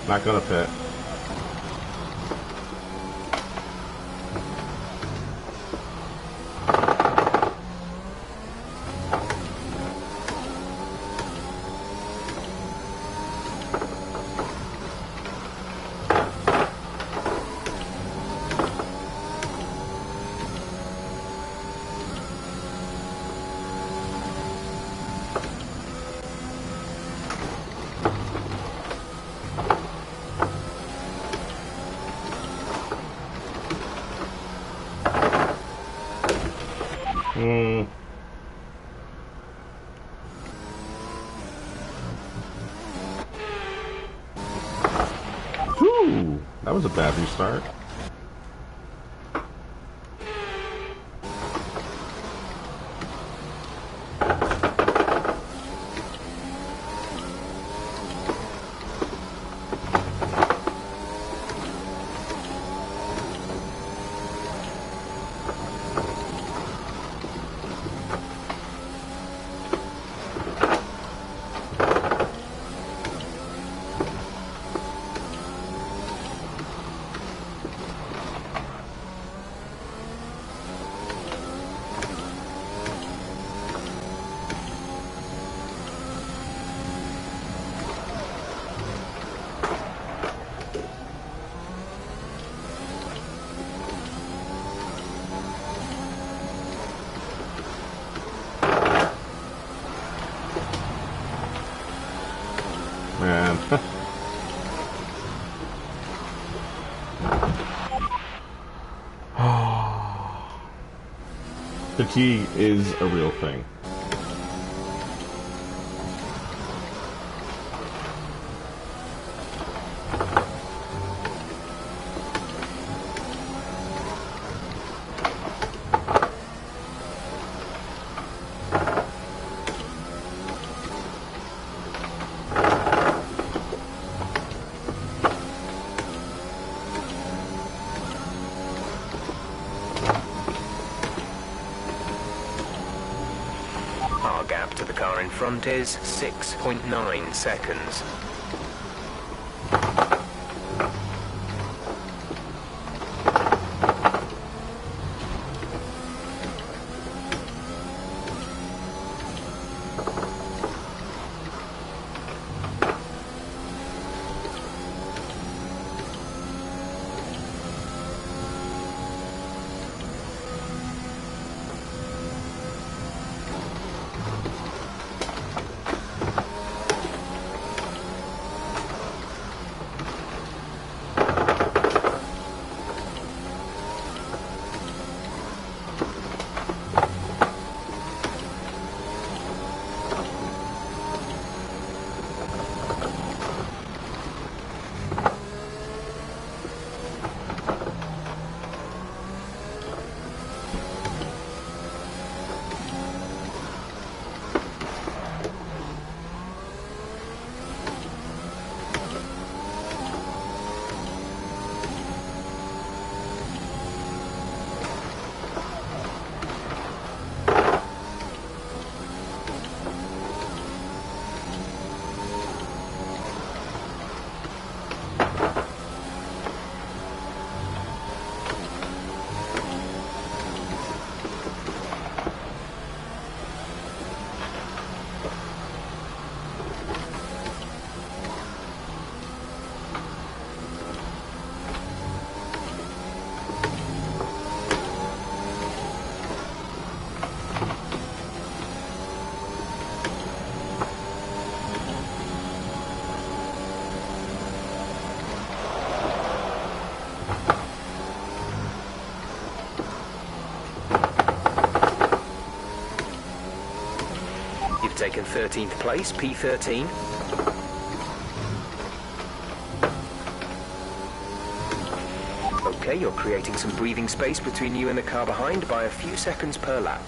Not gonna pit. Whew, that was a bad restart. Man. Fatigue is a real thing. Our gap to the car in front is 6.9 seconds. You've taken 13th place, P13. Okay, you're creating some breathing space between you and the car behind by a few seconds per lap.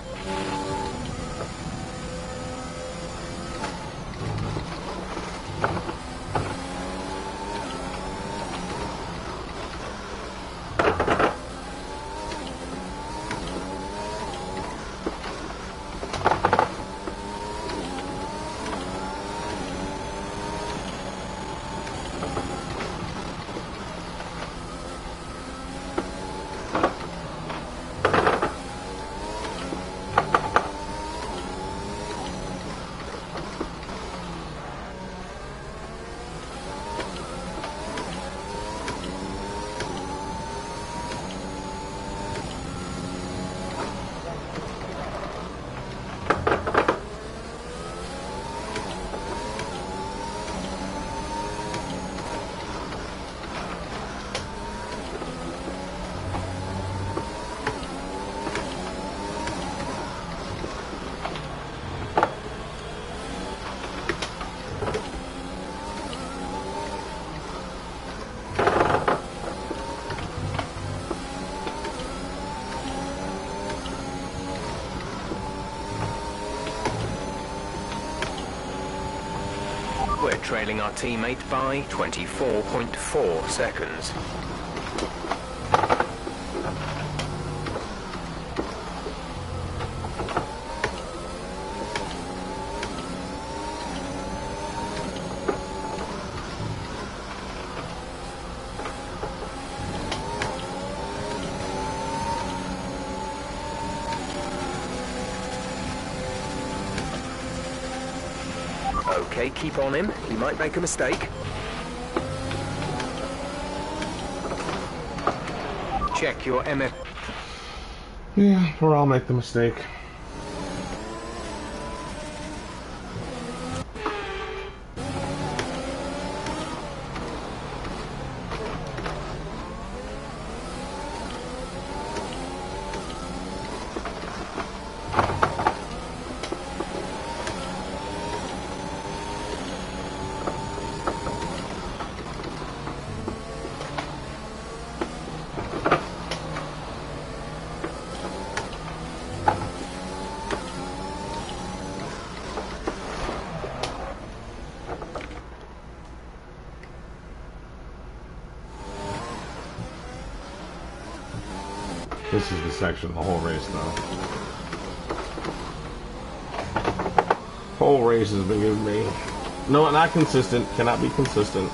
We're trailing our teammate by 24.4 seconds. Okay, keep on him. He might make a mistake. Check your MF. Yeah, or I'll make the mistake. This is the section, the whole race, though. Whole race has been giving me... No, not consistent. Cannot be consistent.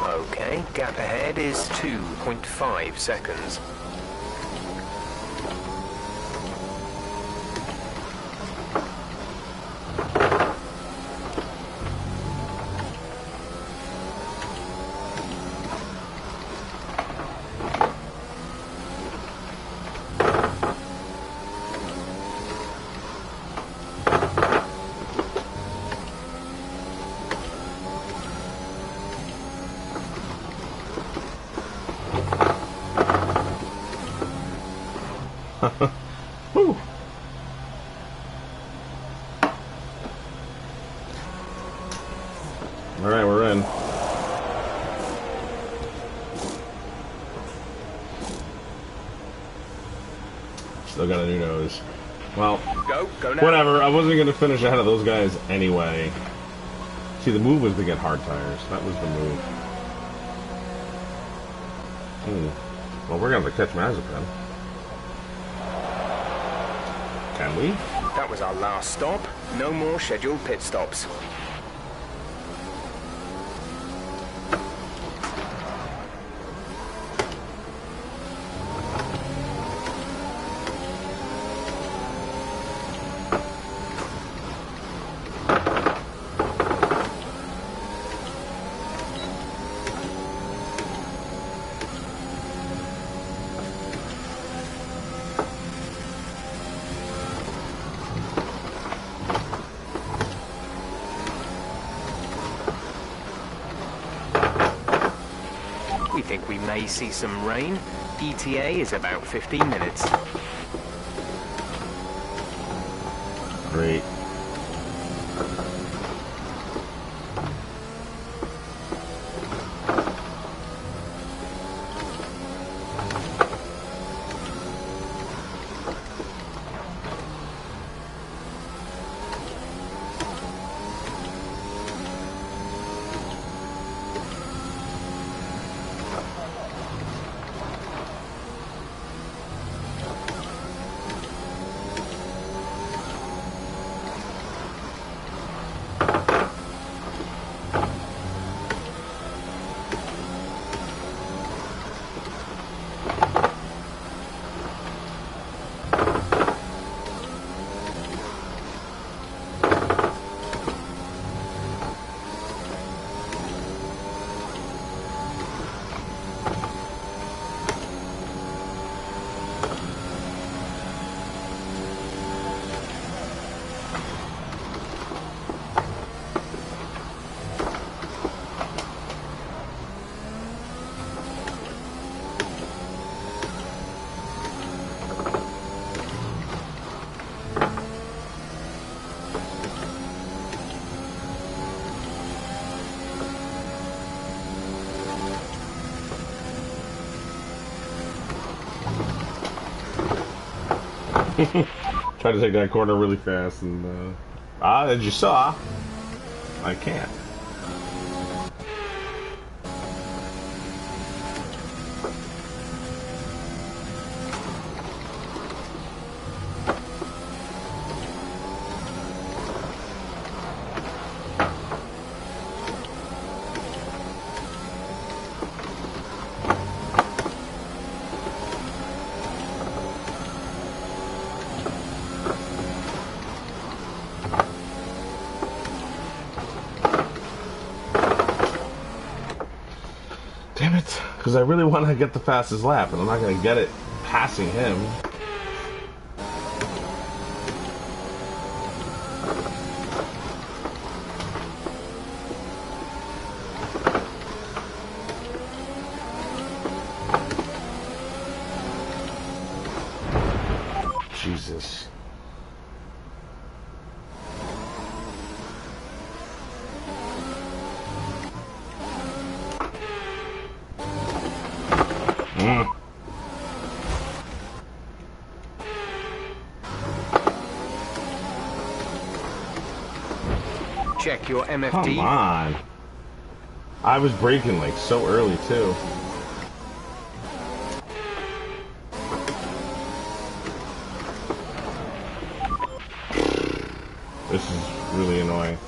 Okay, gap ahead is 2.5 seconds. Whew. Alright, we're in. Still got a new nose. Well, go now. Whatever, I wasn't going to finish ahead of those guys anyway. See, the move was to get hard tires. That was the move. Well, we're going to have to catch Mazepin. Can we? That was our last stop. No more scheduled pit stops. We think we may see some rain. ETA is about 15 minutes. Great. Try to take that corner really fast, and as you saw, I can't. Damn it, because I really want to get the fastest lap, and I'm not going to get it passing him. Jesus. Check your MFD. Come on. I was braking like so early too. This is really annoying.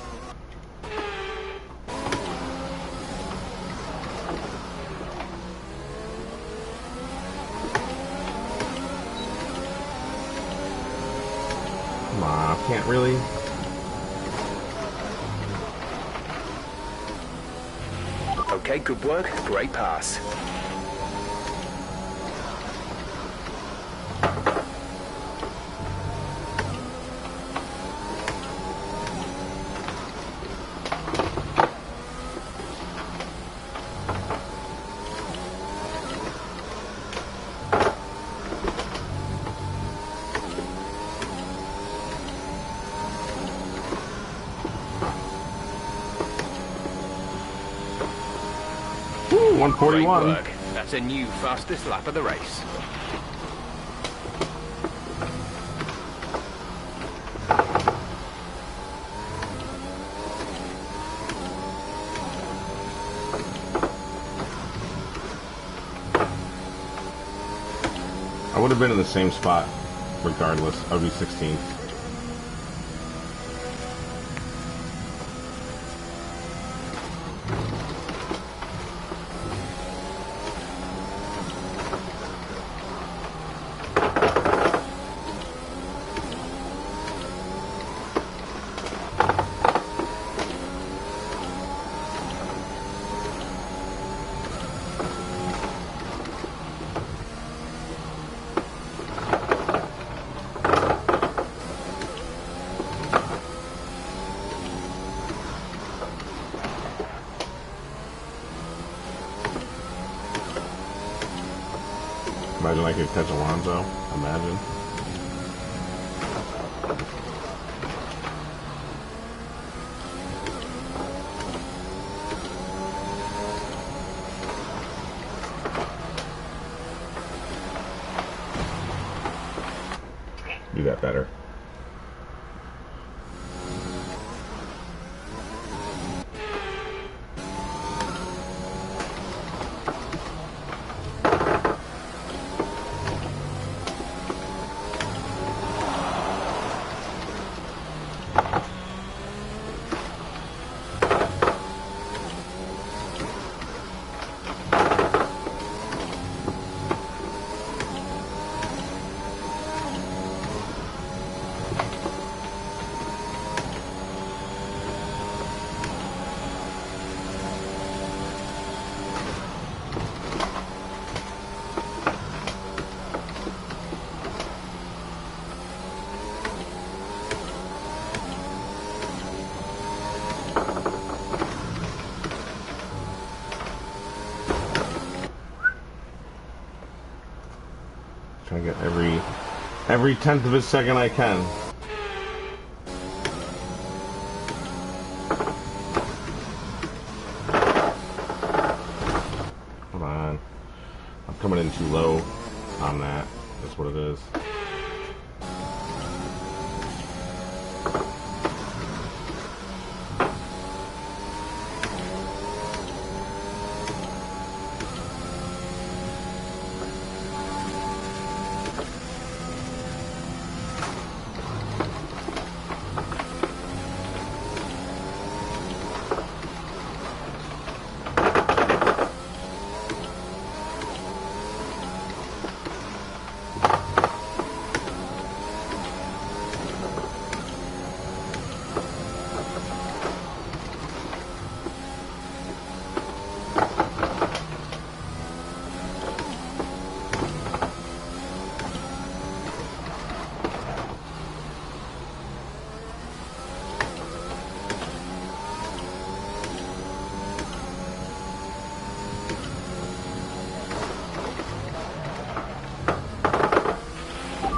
Come on, I can't really. Okay, good work. Great pass. Ooh, 141. Great work. That's a new fastest lap of the race. I would have been in the same spot regardless. I would be 16th. Imagine I could catch Alonso. Imagine. better. Trying to get every tenth of a second I can. Come on. I'm coming in too low on that. That's what it is.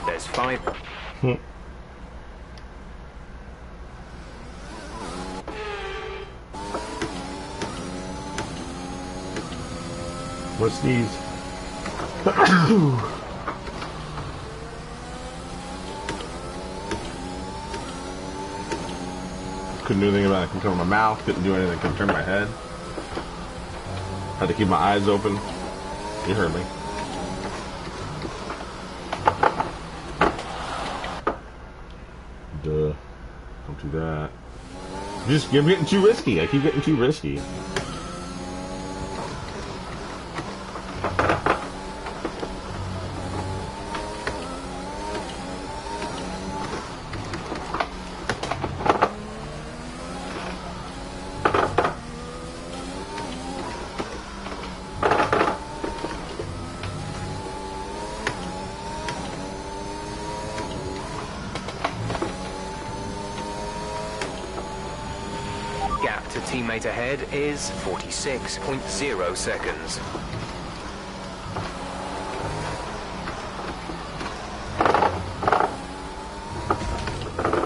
There's 5. What's these? Couldn't do anything about it. Couldn't turn my mouth. Couldn't do anything. Couldn't turn my head. Had to keep my eyes open. You heard me. Duh. Don't do that. I'm getting too risky. I keep getting too risky. Gap to teammate ahead is 46.0 seconds.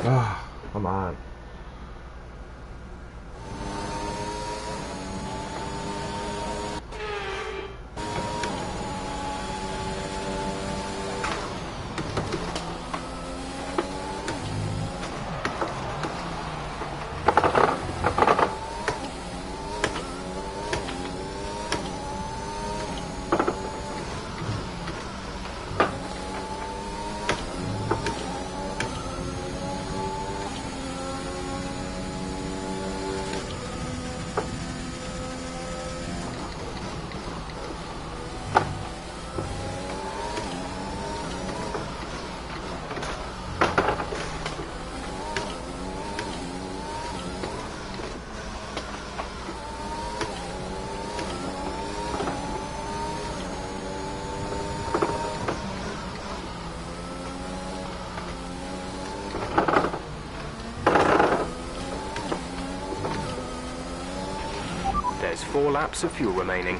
Ah, come on. There's 4 laps of fuel remaining.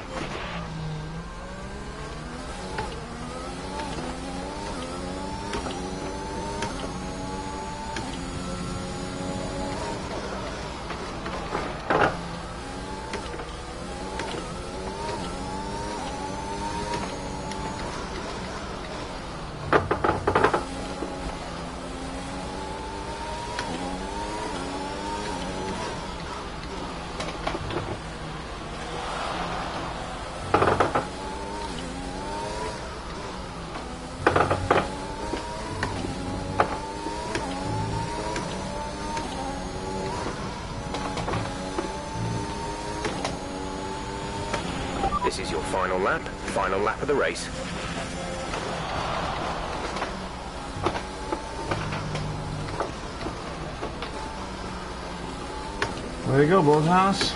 This is your final lap of the race. Way to go, Bullhouse.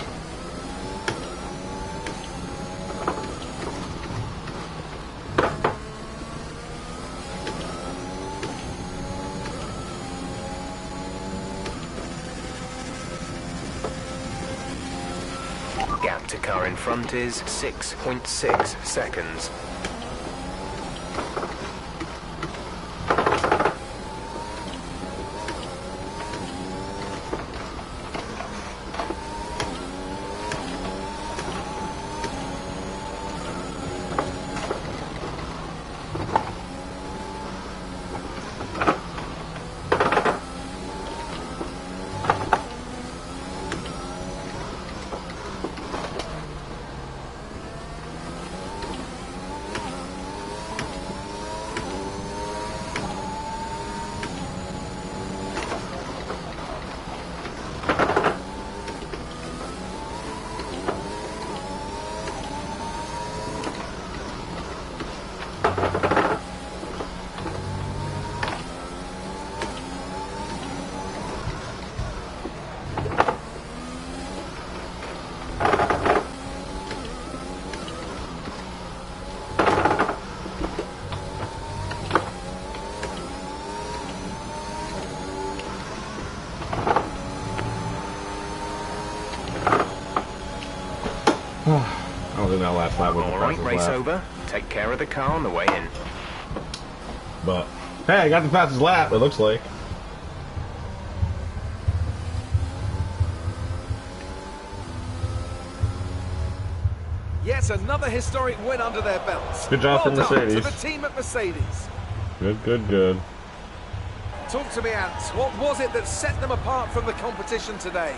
Gap to car in front is 6.6 seconds. I don't think that last lap was the Alright, fastest race lap. over. Take care of the car on the way in. But, hey, I got the fastest lap, it looks like. Yet another historic win under their belts. Good job well for Mercedes. done to the team at Mercedes. Good, good, good. Talk to me, Ant. What was it that set them apart from the competition today?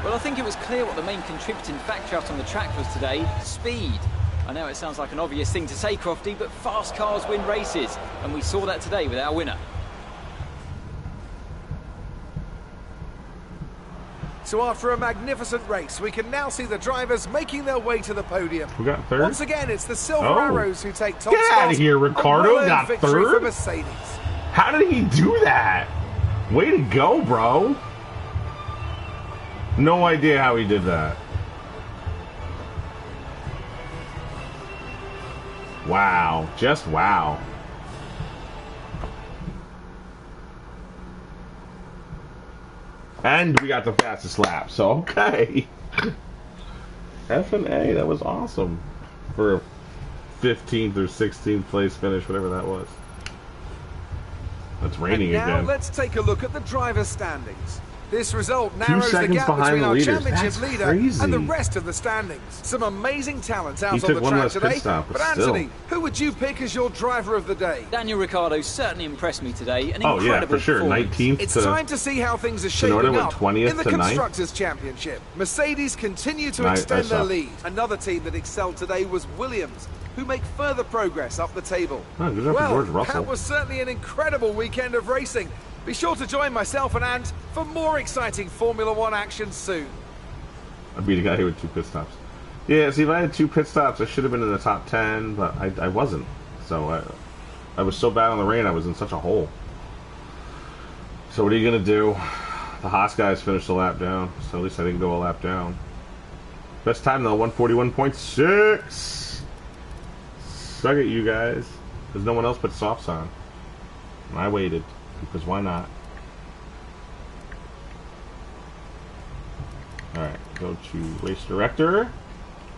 Well, I think it was clear what the main contributing factor out on the track was today: speed. I know it sounds like an obvious thing to say, Crofty, but fast cars win races, and we saw that today with our winner. So after a magnificent race, we can now see the drivers making their way to the podium. Who got third? Once again, it's the Silver Oh. Arrows who take top Get spot. out of here, Ricardo A well-earned got victory third? for Mercedes. How did he do that? Way to go, bro. No idea how he did that. Wow. Just wow. And we got the fastest lap, so okay. F and A, that was awesome. For a 15th or 16th place finish, whatever that was. It's raining And now again. let's take a look at the driver's standings. This result 2 narrows the seconds gap behind between the our leaders. championship That's leader crazy. and the rest of the standings. Some amazing talent out He on took the one track less pit today. stop, but Anthony, still. who would you pick as your driver of the day? Daniel Ricciardo certainly impressed me today. An Oh, incredible yeah, for sure. performance. 19th It's to... time to see how things are Tsunoda shaping went up 20th in the to 9th. Constructors' Championship. Mercedes continue to I extend their suck. lead. Another team that excelled today was Williams, who make further progress up the table. Oh, good job for Well, George Russell. that was certainly an incredible weekend of racing. Be sure to join myself and Ant for more exciting Formula One action soon. I beat a guy here with 2 pit stops. Yeah, see, if I had 2 pit stops, I should have been in the top 10, but I wasn't. So I was so bad on the rain, I was in such a hole. So what are you going to do? The Haas guys finished a lap down, so at least I didn't go a lap down. Best time, though, 141.6. Suck it, you guys. Because no one else put softs on. And I waited, because why not? Alright, go to Race Director.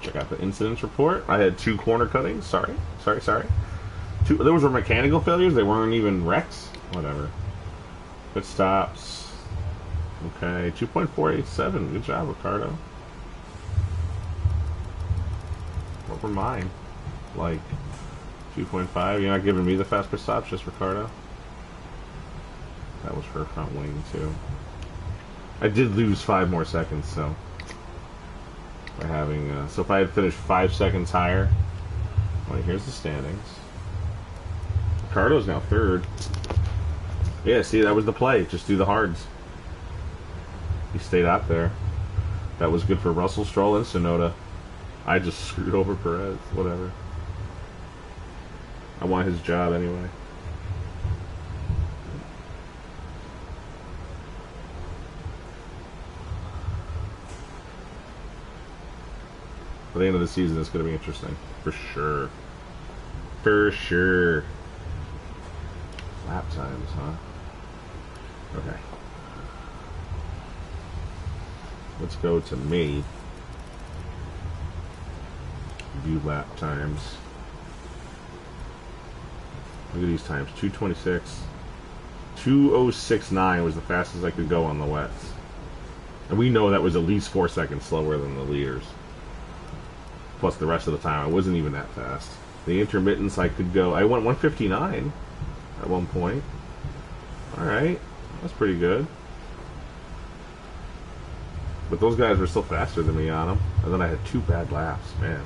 Check out the incidents report. I had 2 corner cuttings. Sorry. Those were mechanical failures. They weren't even wrecks. Whatever. Pit stops. Okay, 2.487. Good job, Ricardo. What were mine? Like 2.5. You're not giving me the fast pit stops, just Ricardo? That was her front wing, too. I did lose 5 more seconds, so by having so if I had finished 5 seconds higher, well, here's the standings. Ricardo's now 3rd. Yeah, see, that was the play. Just do the hards. He stayed out there. That was good for Russell, Stroll, and Tsunoda. I just screwed over Perez. Whatever. I want his job anyway. By the end of the season, it's going to be interesting. For sure. For sure. Lap times, huh? Okay. Let's go to me. View lap times. Look at these times. 2:26. 2:06.9 was the fastest I could go on the wets. And we know that was at least 4 seconds slower than the leaders. Plus the rest of the time, I wasn't even that fast. The intermittents, I could go... I went 1:59 at one point. Alright. That's pretty good. But those guys were still faster than me on them. And then I had 2 bad laps, man.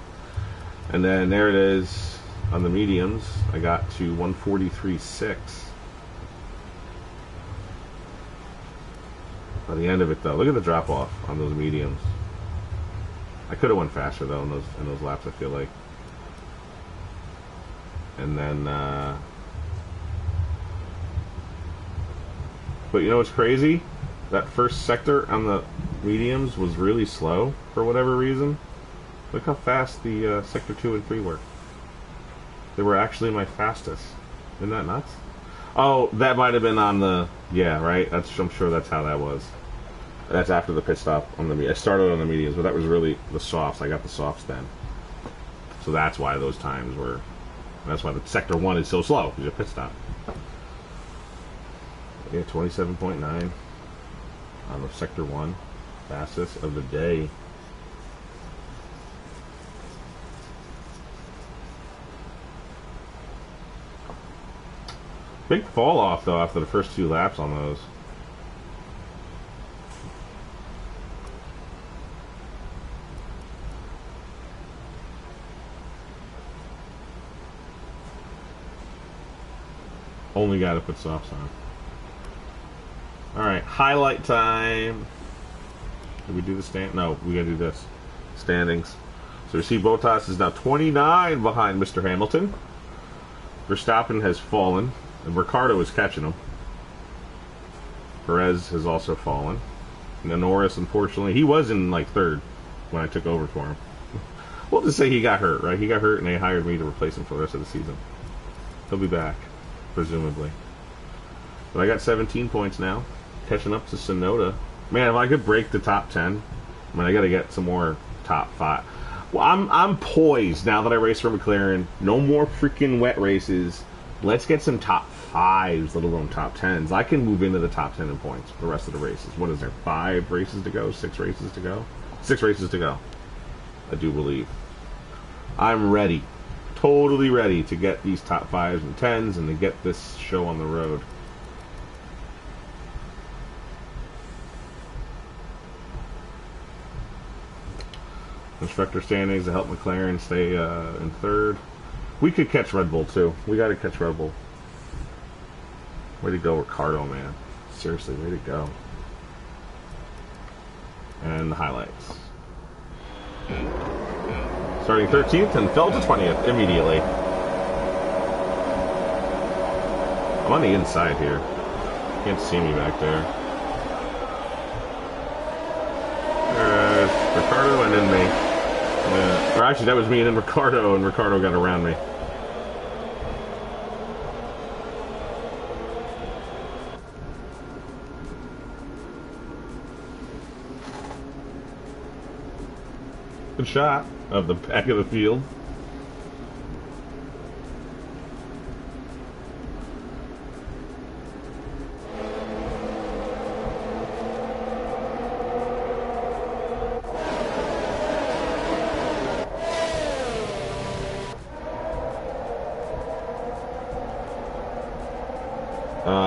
And then there it is on the mediums. I got to 1:43.6. By the end of it, though, look at the drop off on those mediums. I could have went faster though in those laps. I feel like. And then, but you know what's crazy? That first sector on the mediums was really slow for whatever reason. Look how fast the sector 2 and 3 were. They were actually my fastest. Isn't that nuts? Oh, that might have been on the... Yeah, right? I'm sure that's how that was. That's after the pit stop on the... I started on the mediums, but that was really the softs. I got the softs then. So that's why those times were... That's why the sector 1 is so slow, because your pit stop. Yeah, 27.9 on the sector 1. Fastest of the day. Big fall off though after the first 2 laps on those. Only got to put softs on. Alright, highlight time. Did we do the stand? No, we gotta do this. Standings. So we see Bottas is now 29 behind Mr. Hamilton. Verstappen has fallen, and Ricciardo is catching him. Perez has also fallen. And then Norris, unfortunately, he was in like 3rd when I took over for him. We'll just say he got hurt, right? He got hurt and they hired me to replace him for the rest of the season. He'll be back, presumably. But I got 17 points now, catching up to Tsunoda. Man, if I could break the top 10, I mean, I got to get some more top 5. Well, I'm poised now that I race for McLaren. No more freaking wet races. Let's get some top 5s, let alone top 10s. I can move into the top 10 in points for the rest of the races. What is there? 5 races to go? 6 races to go? 6 races to go. I do believe. I'm ready. Totally ready to get these top 5s and 10s and to get this show on the road. Constructor standings to help McLaren stay in 3rd. We could catch Red Bull too. We got to catch Red Bull. Way to go, Ricciardo, man. Seriously, way to go. And the highlights. Starting 13th and fell to 20th immediately. I'm on the inside here. Can't see me back there. There's Ricciardo and then me. Or actually, that was me and then Ricciardo, and Ricciardo got around me. Good shot of the back of the field.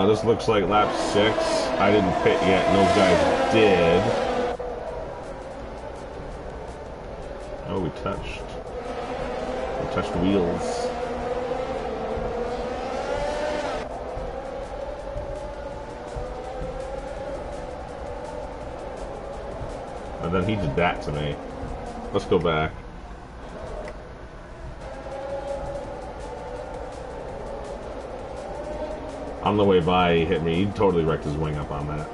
This looks like lap 6. I didn't pit yet, and those guys did. Oh, we touched wheels. And then he did that to me. Let's go back. On the way by, he hit me. He totally wrecked his wing up on that.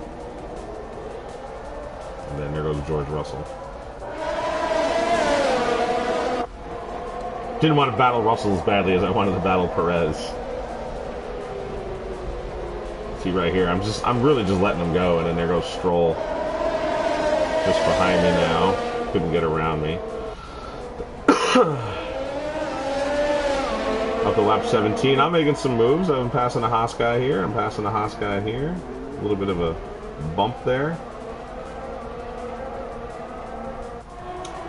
And then there goes George Russell. Didn't want to battle Russell as badly as I wanted to battle Perez. See right here, I'm really just letting him go, and then there goes Stroll. Just behind me now. Couldn't get around me. Up to lap 17. I'm making some moves. I'm passing a Haas guy here. I'm passing a Haas guy here. A little bit of a bump there.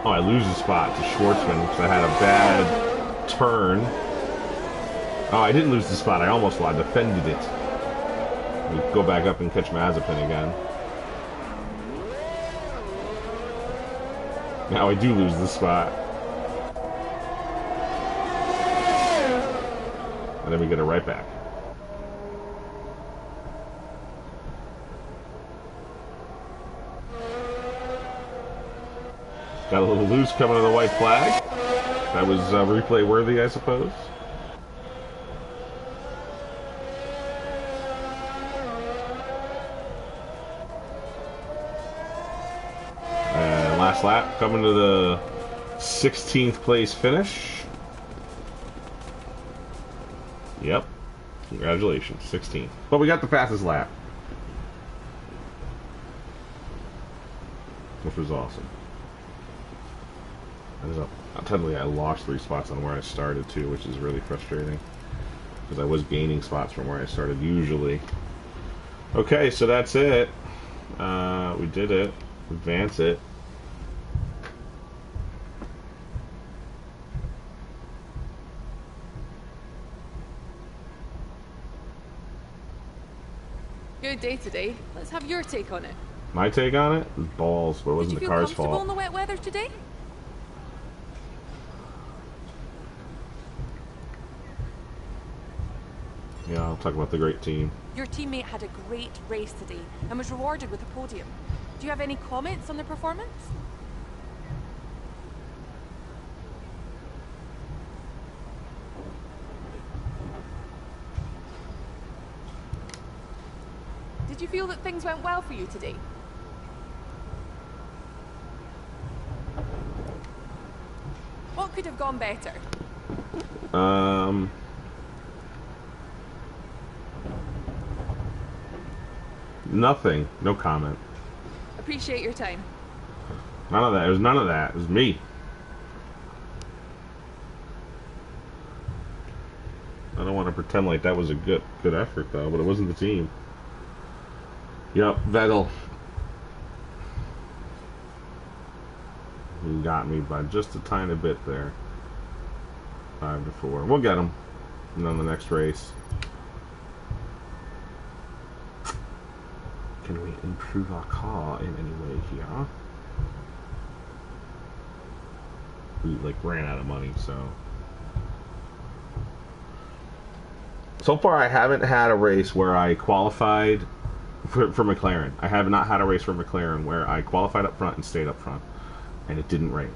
Oh, I lose the spot to Schwartzman because I had a bad turn. Oh, I didn't lose the spot. I almost I defended it. We go back up and catch Mazepin again. Now I do lose the spot. And then we get it right back. Got a little loose coming to the white flag. That was replay worthy, I suppose. And last lap, coming to the 16th place finish. Yep. Congratulations, 16th. But we got the fastest lap. Which was awesome. Technically, I lost 3 spots on where I started too, which is really frustrating because I was gaining spots from where I started usually. Okay, so that's it. We did it. Advance it. Good day today. Let's have your take on it. My take on it? Balls, but it wasn't the car's fault. Did you feel comfortable in the wet weather today? Yeah, I'll talk about the great team. Your teammate had a great race today and was rewarded with a podium. Do you have any comments on the performance? Did you feel that things went well for you today? What could have gone better? Nothing. No comment. Appreciate your time. None of that. It was none of that. It was me. I don't want to pretend like that was a good effort though, but it wasn't the team. Yep, Vettel. He got me by just a tiny bit there. 5-4. We'll get him. And then the next race. Can we improve our car in any way here? We like ran out of money, so far I haven't had a race where I qualified for McLaren. I have not had a race for McLaren where I qualified up front and stayed up front, and it didn't rain.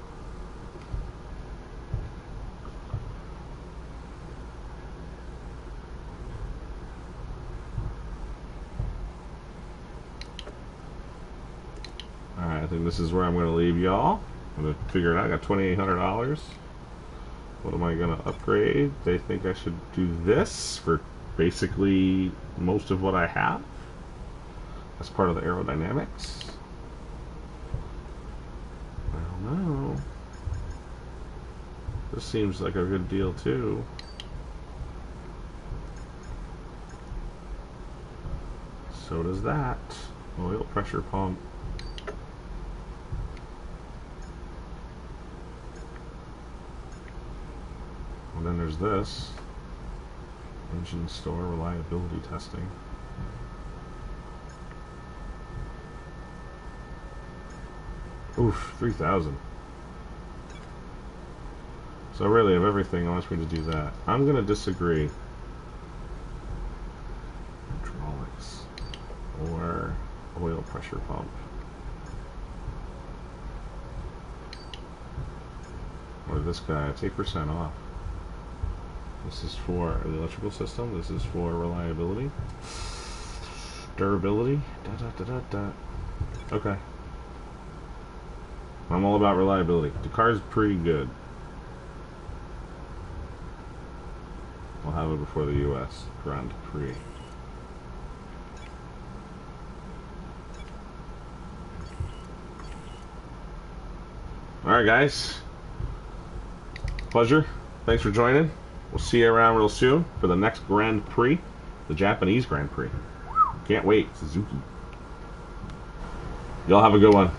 Alright, I think this is where I'm going to leave y'all. I'm going to figure it out. I got $2,800. What am I going to upgrade? They think I should do this for basically most of what I have. That's part of the aerodynamics. I don't know. This seems like a good deal too. So does that. Oil pressure pump. And then there's this. Engine store reliability testing. Oof, 3,000. So really, of everything, wants me to do that. I'm gonna disagree. Hydraulics or oil pressure pump. Or this guy, it's 8% off. This is for the electrical system. This is for reliability. Durability. Okay. I'm all about reliability. The car's pretty good. We'll have it before the US Grand Prix. Alright guys. Pleasure. Thanks for joining. We'll see you around real soon for the next Grand Prix. The Japanese Grand Prix. Can't wait. Suzuki. Y'all have a good one.